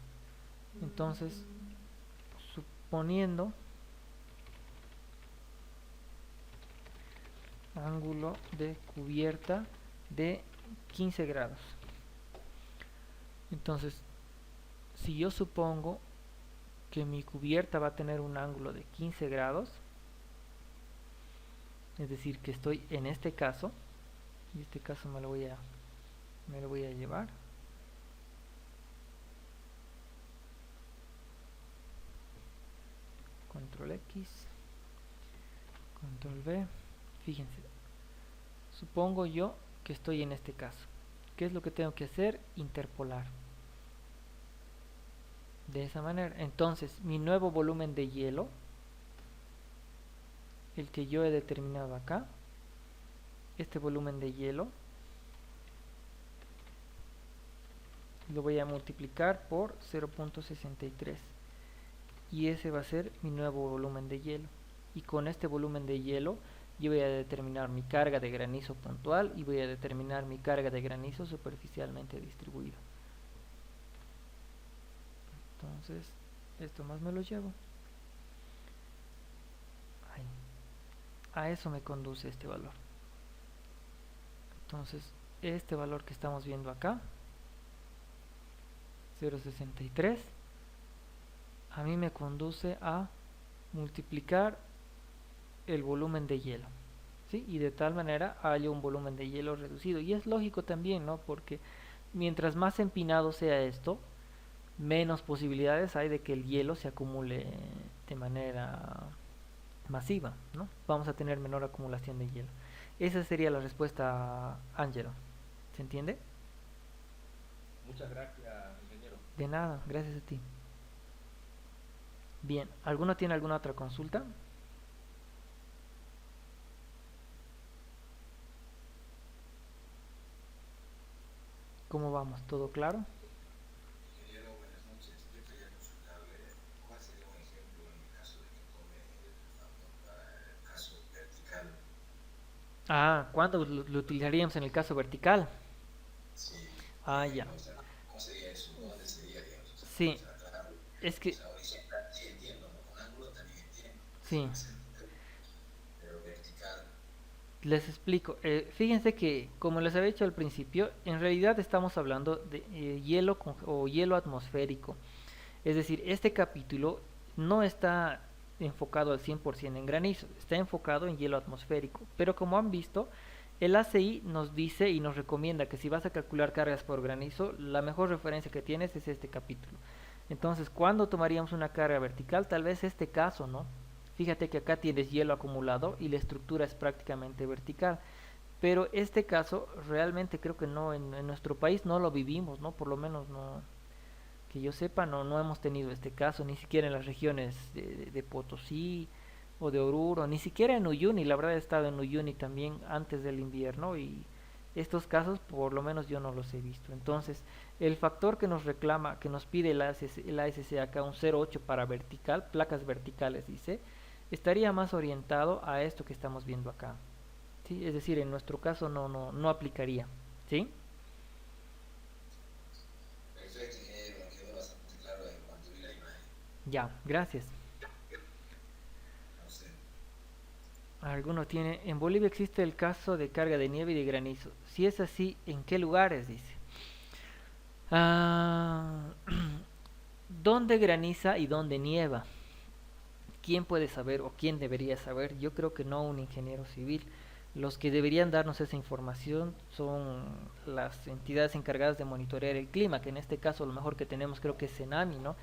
Entonces, suponiendo ángulo de cubierta de 15 grados. Entonces, si yo supongo que mi cubierta va a tener un ángulo de 15 grados, es decir, que estoy en este caso, y este caso me lo voy a llevar. Control X, Control V. Fíjense, supongo yo que estoy en este caso. ¿Qué es lo que tengo que hacer? Interpolar. De esa manera. Entonces, mi nuevo volumen de hielo, el que yo he determinado acá, este volumen de hielo, lo voy a multiplicar por 0.63 y ese va a ser mi nuevo volumen de hielo. Y con este volumen de hielo yo voy a determinar mi carga de granizo puntual y voy a determinar mi carga de granizo superficialmente distribuido. Entonces, esto más me lo llevo. Ahí. A eso me conduce este valor. Entonces, este valor que estamos viendo acá, 0.63, a mí me conduce a multiplicar el volumen de hielo, ¿sí? Y de tal manera haya un volumen de hielo reducido. Y es lógico también, ¿no? Porque mientras más empinado sea esto, menos posibilidades hay de que el hielo se acumule de manera masiva, ¿no? Vamos a tener menor acumulación de hielo. Esa sería la respuesta, Ángelo. ¿Se entiende? Muchas gracias, ingeniero. De nada, gracias a ti. Bien, ¿alguno tiene alguna otra consulta? ¿Cómo vamos? ¿Todo claro? Ingeniero, buenas noches. Yo quería consultarle cuál sería un ejemplo en el caso de que tome el factor para el caso vertical. Ah, ¿cuándo lo utilizaríamos en el caso vertical? Sí, Ah, ya. me gustaría, ¿cómo sería eso? ¿Dónde sería, digamos? O sea, Sí, para aclarar. es O que, sea, horizontal sí entiendo, ¿no? Con ángulo también entiendo. sí, Pero vertical, les explico. Fíjense que, como les había dicho al principio, en realidad estamos hablando de hielo o hielo atmosférico. Es decir, este capítulo no está enfocado al 100% en granizo, está enfocado en hielo atmosférico. Pero como han visto, el ACI nos dice y nos recomienda que si vas a calcular cargas por granizo, la mejor referencia que tienes es este capítulo. Entonces, ¿cuándo tomaríamos una carga vertical? Tal vez este caso, ¿no? Fíjate que acá tienes hielo acumulado y la estructura es prácticamente vertical. Pero este caso realmente creo que no, en nuestro país no lo vivimos, ¿no? Por lo menos no, que yo sepa, no hemos tenido este caso, ni siquiera en las regiones de Potosí o de Oruro, ni siquiera en Uyuni. La verdad he estado en Uyuni también antes del invierno y estos casos por lo menos yo no los he visto. Entonces, el factor que nos reclama, que nos pide el ASC acá, un 0.8 para vertical, placas verticales dice, estaría más orientado a esto que estamos viendo acá. ¿Sí? Es decir, en nuestro caso no aplicaría. ¿Sí? perfecto, ingeniero, me quedó bastante claro en cuanto vi la imagen. Ya, gracias. A usted. Alguno tiene, en Bolivia existe el caso de carga de nieve y de granizo. Si es así, ¿en qué lugares? Dice. Ah, ¿dónde graniza y dónde nieva? ¿Quién puede saber o quién debería saber? Yo creo que no un ingeniero civil. Los que deberían darnos esa información son las entidades encargadas de monitorear el clima, que en este caso lo mejor que tenemos creo que es Senami, ¿no?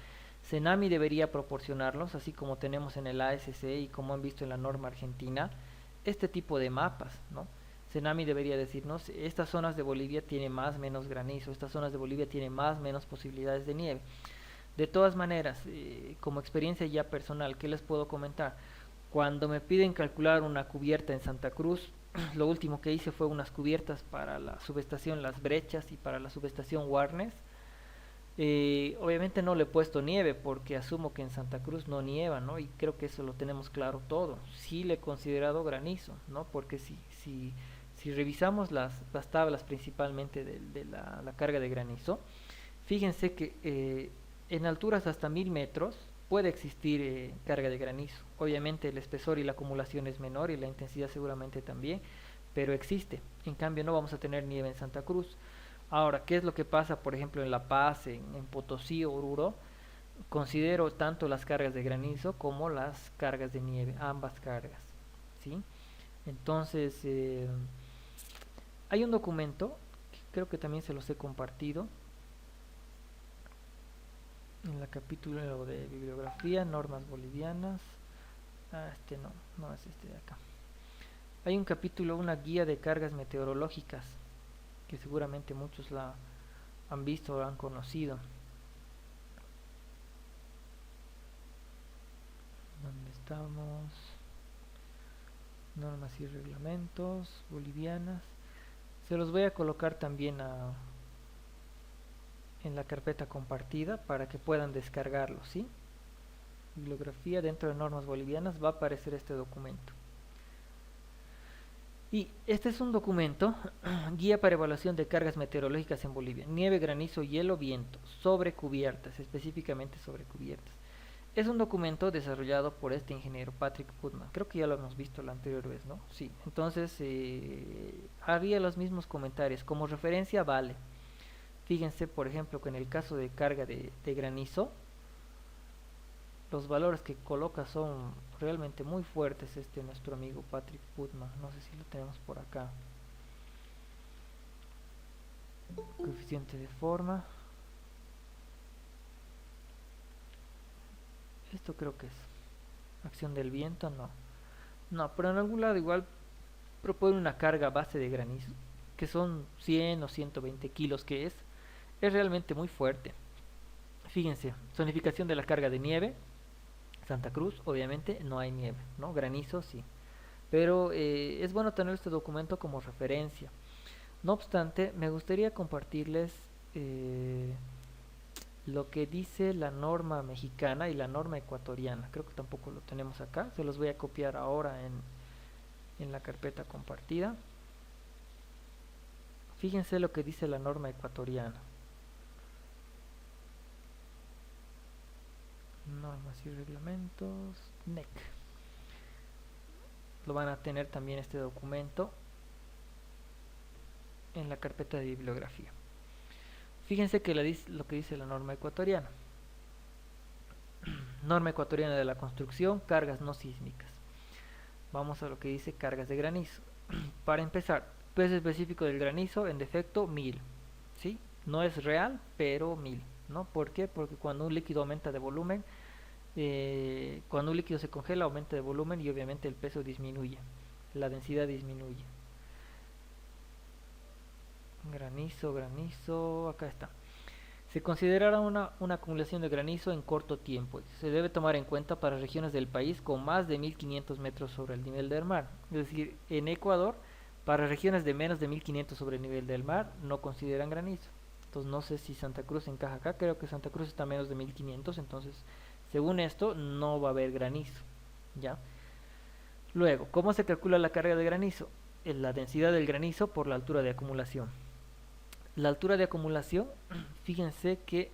Senami debería proporcionarlos, así como tenemos en el ASC y como han visto en la norma argentina, este tipo de mapas, ¿no? Senami debería decirnos, estas zonas de Bolivia tienen más menos granizo, estas zonas de Bolivia tienen más menos posibilidades de nieve. De todas maneras, como experiencia ya personal, ¿qué les puedo comentar? Cuando me piden calcular una cubierta en Santa Cruz, lo último que hice fue unas cubiertas para la subestación Las Brechas y para la subestación Warnes. Obviamente no le he puesto nieve porque asumo que en Santa Cruz no nieva, ¿no? Y creo que eso lo tenemos claro todo. Sí le he considerado granizo, ¿no? Porque si revisamos las tablas principalmente de la carga de granizo, fíjense que en alturas hasta 1000 metros puede existir carga de granizo. Obviamente el espesor y la acumulación es menor y la intensidad seguramente también, pero existe. En cambio no vamos a tener nieve en Santa Cruz. Ahora, ¿qué es lo que pasa, por ejemplo, en La Paz, en Potosí o Oruro? Considero tanto las cargas de granizo como las cargas de nieve, ambas cargas, ¿sí? Entonces, hay un documento, que creo que también se los he compartido, en el capítulo de bibliografía, normas bolivianas. Este no, no es este de acá. Hay un capítulo, una guía de cargas meteorológicas, que seguramente muchos la han visto o han conocido. ¿Dónde estamos? Normas y reglamentos bolivianas. Se los voy a colocar también en la carpeta compartida para que puedan descargarlo, ¿sí? Bibliografía, dentro de normas bolivianas va a aparecer este documento. Y este es un documento, guía para evaluación de cargas meteorológicas en Bolivia, nieve, granizo, hielo, viento, sobre cubiertas, específicamente sobre cubiertas. Es un documento desarrollado por este ingeniero Patrick Putman, creo que ya lo hemos visto la anterior vez, ¿no? Sí, entonces haría los mismos comentarios, como referencia vale. Fíjense, por ejemplo, que en el caso de carga de granizo, los valores que coloca son realmente muy fuertes. Nuestro amigo Patrick Putman, no sé si lo tenemos por acá. Coeficiente de forma, esto creo que es acción del viento, no, pero en algún lado igual propone una carga base de granizo que son 100 o 120 kilos, que es realmente muy fuerte. Fíjense, zonificación de la carga de nieve. Santa Cruz, obviamente, no hay nieve, ¿no? Granizo sí. Pero es bueno tener este documento como referencia. No obstante, me gustaría compartirles lo que dice la norma mexicana y la norma ecuatoriana. Creo que tampoco lo tenemos acá. Se los voy a copiar ahora en la carpeta compartida. Fíjense lo que dice la norma ecuatoriana. Normas y reglamentos, NEC. Lo van a tener también este documento en la carpeta de bibliografía. Fíjense que lo que dice la norma ecuatoriana. Norma ecuatoriana de la construcción, cargas no sísmicas. Vamos a lo que dice cargas de granizo. Para empezar, peso específico del granizo en defecto 1000, ¿sí? No es real, pero 1000, ¿no? ¿Por qué? Porque cuando un líquido aumenta de volumen, cuando un líquido se congela, aumenta de volumen y obviamente el peso disminuye, la densidad disminuye. Granizo, acá está. Se considerará una acumulación de granizo en corto tiempo. Se debe tomar en cuenta para regiones del país con más de 1500 metros sobre el nivel del mar. Es decir, en Ecuador, para regiones de menos de 1500 sobre el nivel del mar, no consideran granizo. Entonces no sé si Santa Cruz encaja acá. Creo que Santa Cruz está a menos de 1500, entonces según esto no va a haber granizo, ¿ya? Luego, ¿cómo se calcula la carga de granizo? La densidad del granizo por la altura de acumulación. La altura de acumulación, fíjense que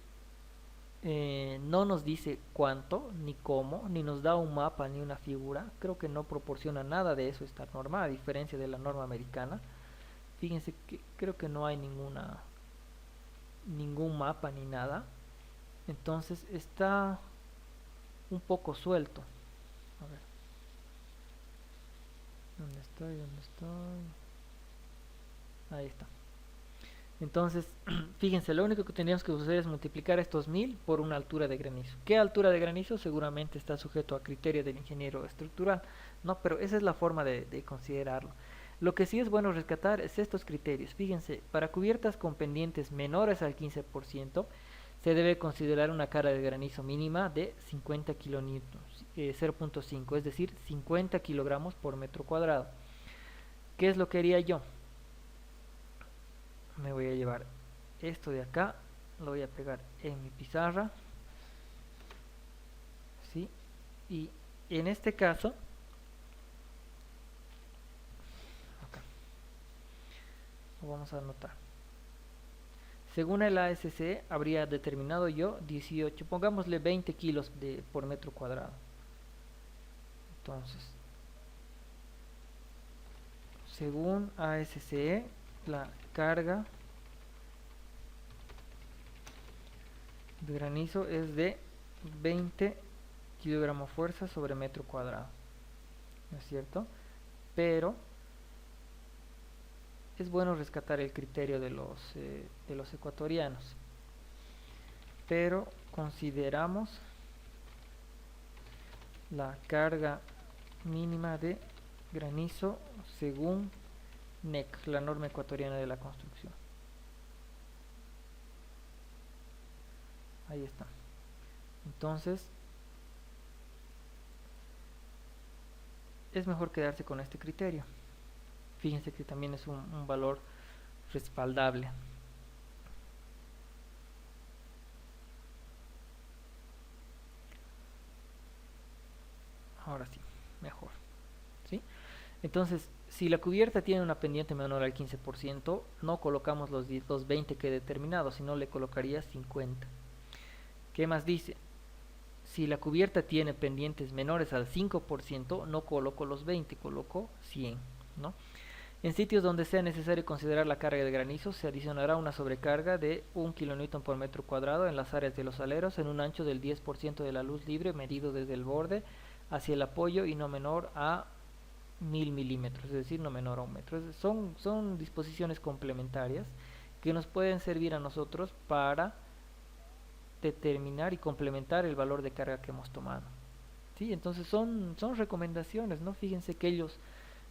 no nos dice cuánto, ni cómo, ni nos da un mapa, ni una figura. Creo que no proporciona nada de eso esta norma, a diferencia de la norma americana. Fíjense que creo que no hay ningún mapa ni nada. Entonces está un poco suelto. A ver. ¿Dónde estoy? Ahí está. Entonces, fíjense, lo único que tendríamos que hacer es multiplicar estos 1000 por una altura de granizo. ¿Qué altura de granizo? Seguramente está sujeto a criterio del ingeniero estructural, ¿no? Pero esa es la forma de considerarlo. Lo que sí es bueno rescatar es estos criterios. Fíjense, para cubiertas con pendientes menores al 15%, se debe considerar una carga de granizo mínima de 50 kilonewtons, 0.5, es decir, 50 kilogramos por metro cuadrado. ¿Qué es lo que haría yo? Me voy a llevar esto de acá, lo voy a pegar en mi pizarra, ¿sí? Y en este caso, acá, lo vamos a anotar. Según el ASC, habría determinado yo 18, pongámosle 20 kilos por metro cuadrado. Entonces, según ASC, la carga de granizo es de 20 kilogramos fuerza sobre metro cuadrado, ¿no es cierto? Pero es bueno rescatar el criterio de los ecuatorianos, pero consideramos la carga mínima de granizo según NEC, la norma ecuatoriana de la construcción. Ahí está. Entonces, es mejor quedarse con este criterio. Fíjense que también es un valor respaldable. Ahora sí, mejor. ¿Sí? Entonces, si la cubierta tiene una pendiente menor al 15%, no colocamos los 20 que he determinado, sino le colocaría 50. ¿Qué más dice? Si la cubierta tiene pendientes menores al 5%, no coloco los 20, coloco 100, ¿no? En sitios donde sea necesario considerar la carga de granizo, se adicionará una sobrecarga de 1 kN por metro cuadrado en las áreas de los aleros en un ancho del 10% de la luz libre medido desde el borde hacia el apoyo y no menor a 1000 milímetros, es decir, no menor a un metro. Son disposiciones complementarias que nos pueden servir a nosotros para determinar y complementar el valor de carga que hemos tomado. ¿Sí? Entonces son recomendaciones, ¿no? Fíjense que ellos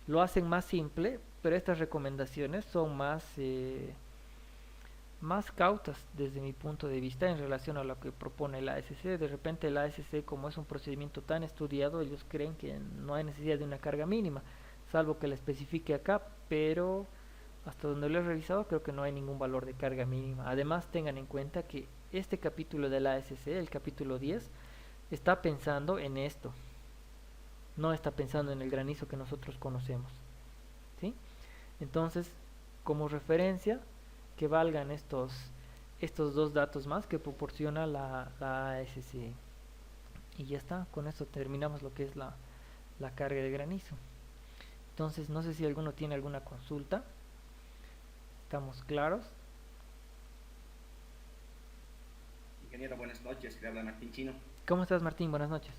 lo hacen más simple, pero estas recomendaciones son más cautas desde mi punto de vista en relación a lo que propone la ASC. De repente la ASC, como es un procedimiento tan estudiado, ellos creen que no hay necesidad de una carga mínima, salvo que la especifique acá, pero hasta donde lo he revisado creo que no hay ningún valor de carga mínima. Además, tengan en cuenta que este capítulo de la ASC, el capítulo 10, está pensando en esto, no está pensando en el granizo que nosotros conocemos, ¿sí? Entonces, como referencia, que valgan estos dos datos más que proporciona la ASC. Y ya está, con esto terminamos lo que es la carga de granizo. Entonces, no sé si alguno tiene alguna consulta. ¿Estamos claros? Ingeniero, buenas noches, le habla Martín Chino. ¿Cómo estás, Martín? Buenas noches.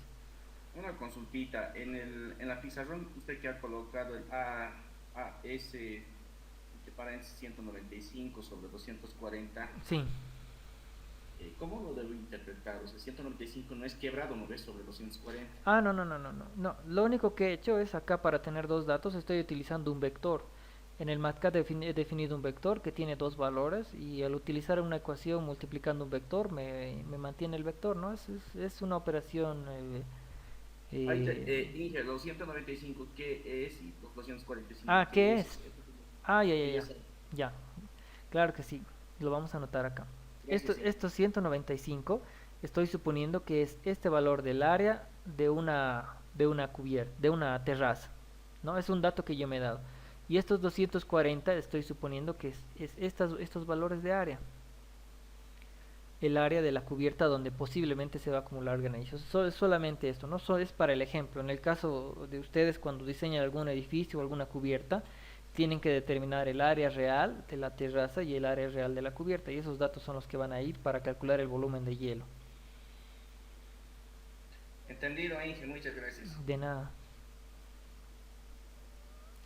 Una consultita, en la pizarrón usted que ha colocado el AS entre paréntesis 195 sobre 240. Sí. ¿Cómo lo debo interpretar? O sea, 195 no es quebrado, ¿no ves? Sobre 240. Ah, no. Lo único que he hecho es acá para tener dos datos, estoy utilizando un vector. En el MATCAD he definido un vector que tiene dos valores y al utilizar una ecuación multiplicando un vector me mantiene el vector, ¿no? Es una operación... Inge, los 195, ¿qué es? Y los 245, Ah, ¿qué es? Ah, ya. Es? Ya, claro que sí, lo vamos a anotar acá. Estos 195, estoy suponiendo que es este valor del área de una cubierta, de una terraza, ¿no? Es un dato que yo me he dado. Y estos 240 estoy suponiendo que es estos valores de área. El área de la cubierta donde posiblemente se va a acumular granizo. Solamente esto, ¿no? Es para el ejemplo. En el caso de ustedes, cuando diseñan algún edificio o alguna cubierta, tienen que determinar el área real de la terraza y el área real de la cubierta. Y esos datos son los que van a ir para calcular el volumen de hielo. Entendido, Inge, muchas gracias. De nada.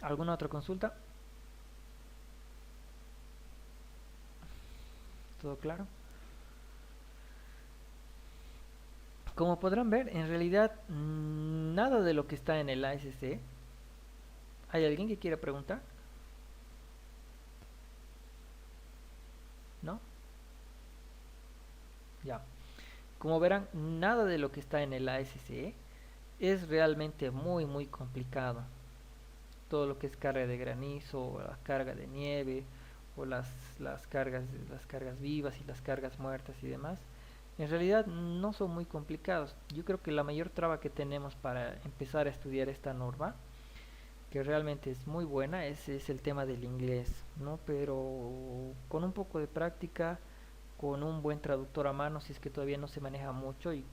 ¿Alguna otra consulta? ¿Todo claro? Como podrán ver, en realidad nada de lo que está en el ASC. ¿Hay alguien que quiera preguntar? ¿No? Ya. Como verán, nada de lo que está en el ASC es realmente muy complicado. Todo lo que es carga de granizo, o la carga de nieve, o las cargas vivas y las cargas muertas y demás, en realidad no son muy complicados. Yo creo que la mayor traba que tenemos para empezar a estudiar esta norma, que realmente es muy buena, es el tema del inglés, ¿no? Pero con un poco de práctica, con un buen traductor a mano, si es que todavía no se maneja mucho, y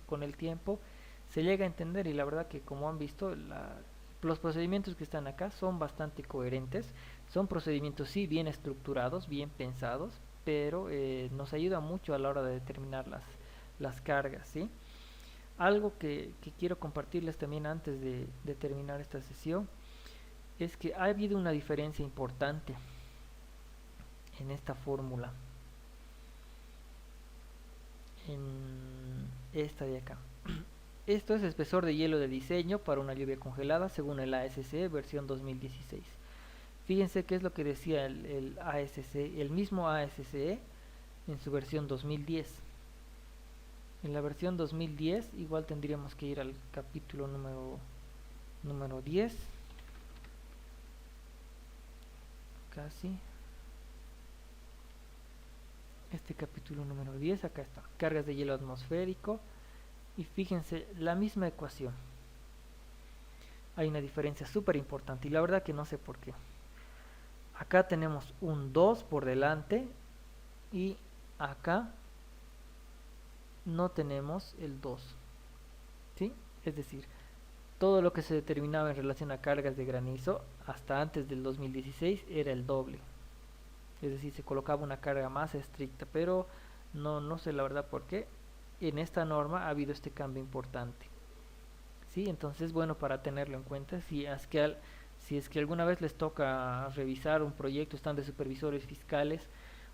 con el tiempo se llega a entender. Y la verdad que, como han visto, los procedimientos que están acá son bastante coherentes, son procedimientos sí bien estructurados, bien pensados, pero nos ayuda mucho a la hora de determinar las cargas, ¿sí? Algo que quiero compartirles también antes de terminar esta sesión es que ha habido una diferencia importante en esta fórmula, en esta de acá. Esto es espesor de hielo de diseño para una lluvia congelada según el ASC versión 2016. Fíjense qué es lo que decía el ASC, el mismo ASCE en su versión 2010. En la versión 2010 igual tendríamos que ir al capítulo número 10. Casi. Este capítulo número 10, acá está. Cargas de hielo atmosférico. Y fíjense, la misma ecuación. Hay una diferencia súper importante y la verdad que no sé por qué. Acá tenemos un 2 por delante y acá no tenemos el 2, ¿sí? Es decir, todo lo que se determinaba en relación a cargas de granizo hasta antes del 2016 era el doble. Es decir, se colocaba una carga más estricta, pero no sé la verdad por qué. En esta norma ha habido este cambio importante, ¿sí? Entonces, bueno, para tenerlo en cuenta, si es que alguna vez les toca revisar un proyecto, están de supervisores fiscales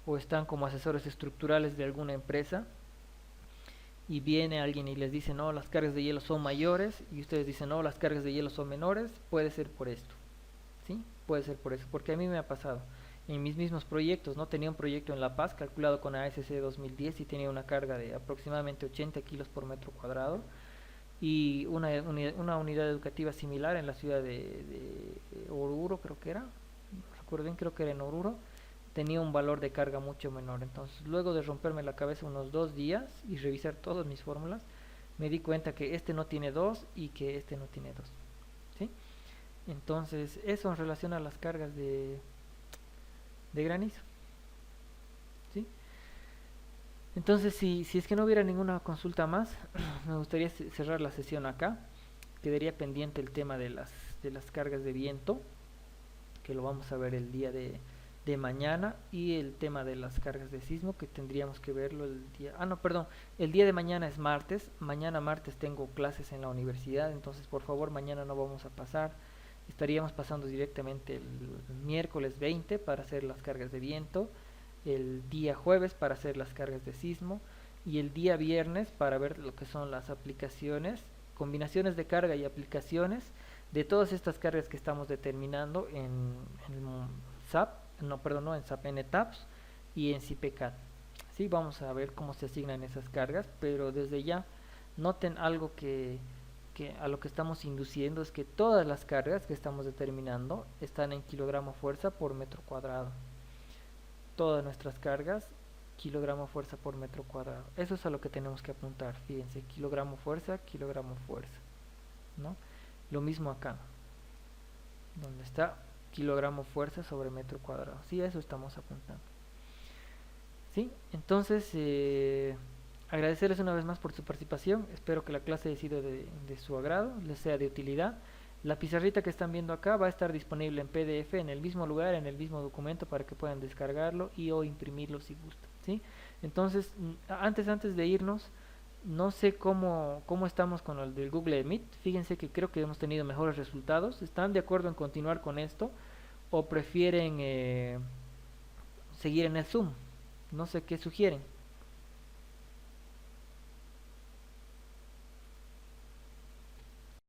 o están como asesores estructurales de alguna empresa, y viene alguien y les dice, no, las cargas de hielo son mayores, y ustedes dicen, no, las cargas de hielo son menores, puede ser por esto, ¿sí? Puede ser por eso, porque a mí me ha pasado. En mis mismos proyectos, ¿no? Tenía un proyecto en La Paz calculado con ASC 2010 y tenía una carga de aproximadamente 80 kilos por metro cuadrado, y una unidad educativa similar en la ciudad de Oruro, creo que era, no recuerdo bien, creo que era en Oruro, tenía un valor de carga mucho menor. Entonces, luego de romperme la cabeza unos 2 días y revisar todas mis fórmulas, me di cuenta que este no tiene 2 y que este no tiene 2, ¿sí? Entonces, eso en relación a las cargas de granizo, ¿sí? Entonces, si es que no hubiera ninguna consulta más, me gustaría cerrar la sesión acá. Quedaría pendiente el tema de las cargas de viento, que lo vamos a ver el día de mañana, y el tema de las cargas de sismo, que tendríamos que verlo el día de mañana es martes. Mañana martes tengo clases en la universidad, entonces por favor mañana no vamos a pasar. Estaríamos pasando directamente el miércoles 20 para hacer las cargas de viento, el día jueves para hacer las cargas de sismo, y el día viernes para ver lo que son las aplicaciones, combinaciones de carga y aplicaciones de todas estas cargas que estamos determinando en SAP, no en SAP, en ETAPS y en CIPECAD. Sí, vamos a ver cómo se asignan esas cargas, pero desde ya noten algo que a lo que estamos induciendo es que todas las cargas que estamos determinando están en kilogramo fuerza por metro cuadrado. Todas nuestras cargas, kilogramo fuerza por metro cuadrado. Eso es a lo que tenemos que apuntar. Fíjense, kilogramo fuerza, ¿no? Lo mismo acá, donde está kilogramo fuerza sobre metro cuadrado. Sí, eso estamos apuntando. Sí, entonces agradecerles una vez más por su participación. Espero que la clase haya sido de su agrado, les sea de utilidad. La pizarrita que están viendo acá va a estar disponible en PDF en el mismo lugar, en el mismo documento, para que puedan descargarlo y o imprimirlo si gustan, ¿sí? Entonces, antes de irnos, no sé cómo estamos con el del Google Meet. Fíjense que creo que hemos tenido mejores resultados. ¿Están de acuerdo en continuar con esto o prefieren seguir en el Zoom? No sé qué sugieren.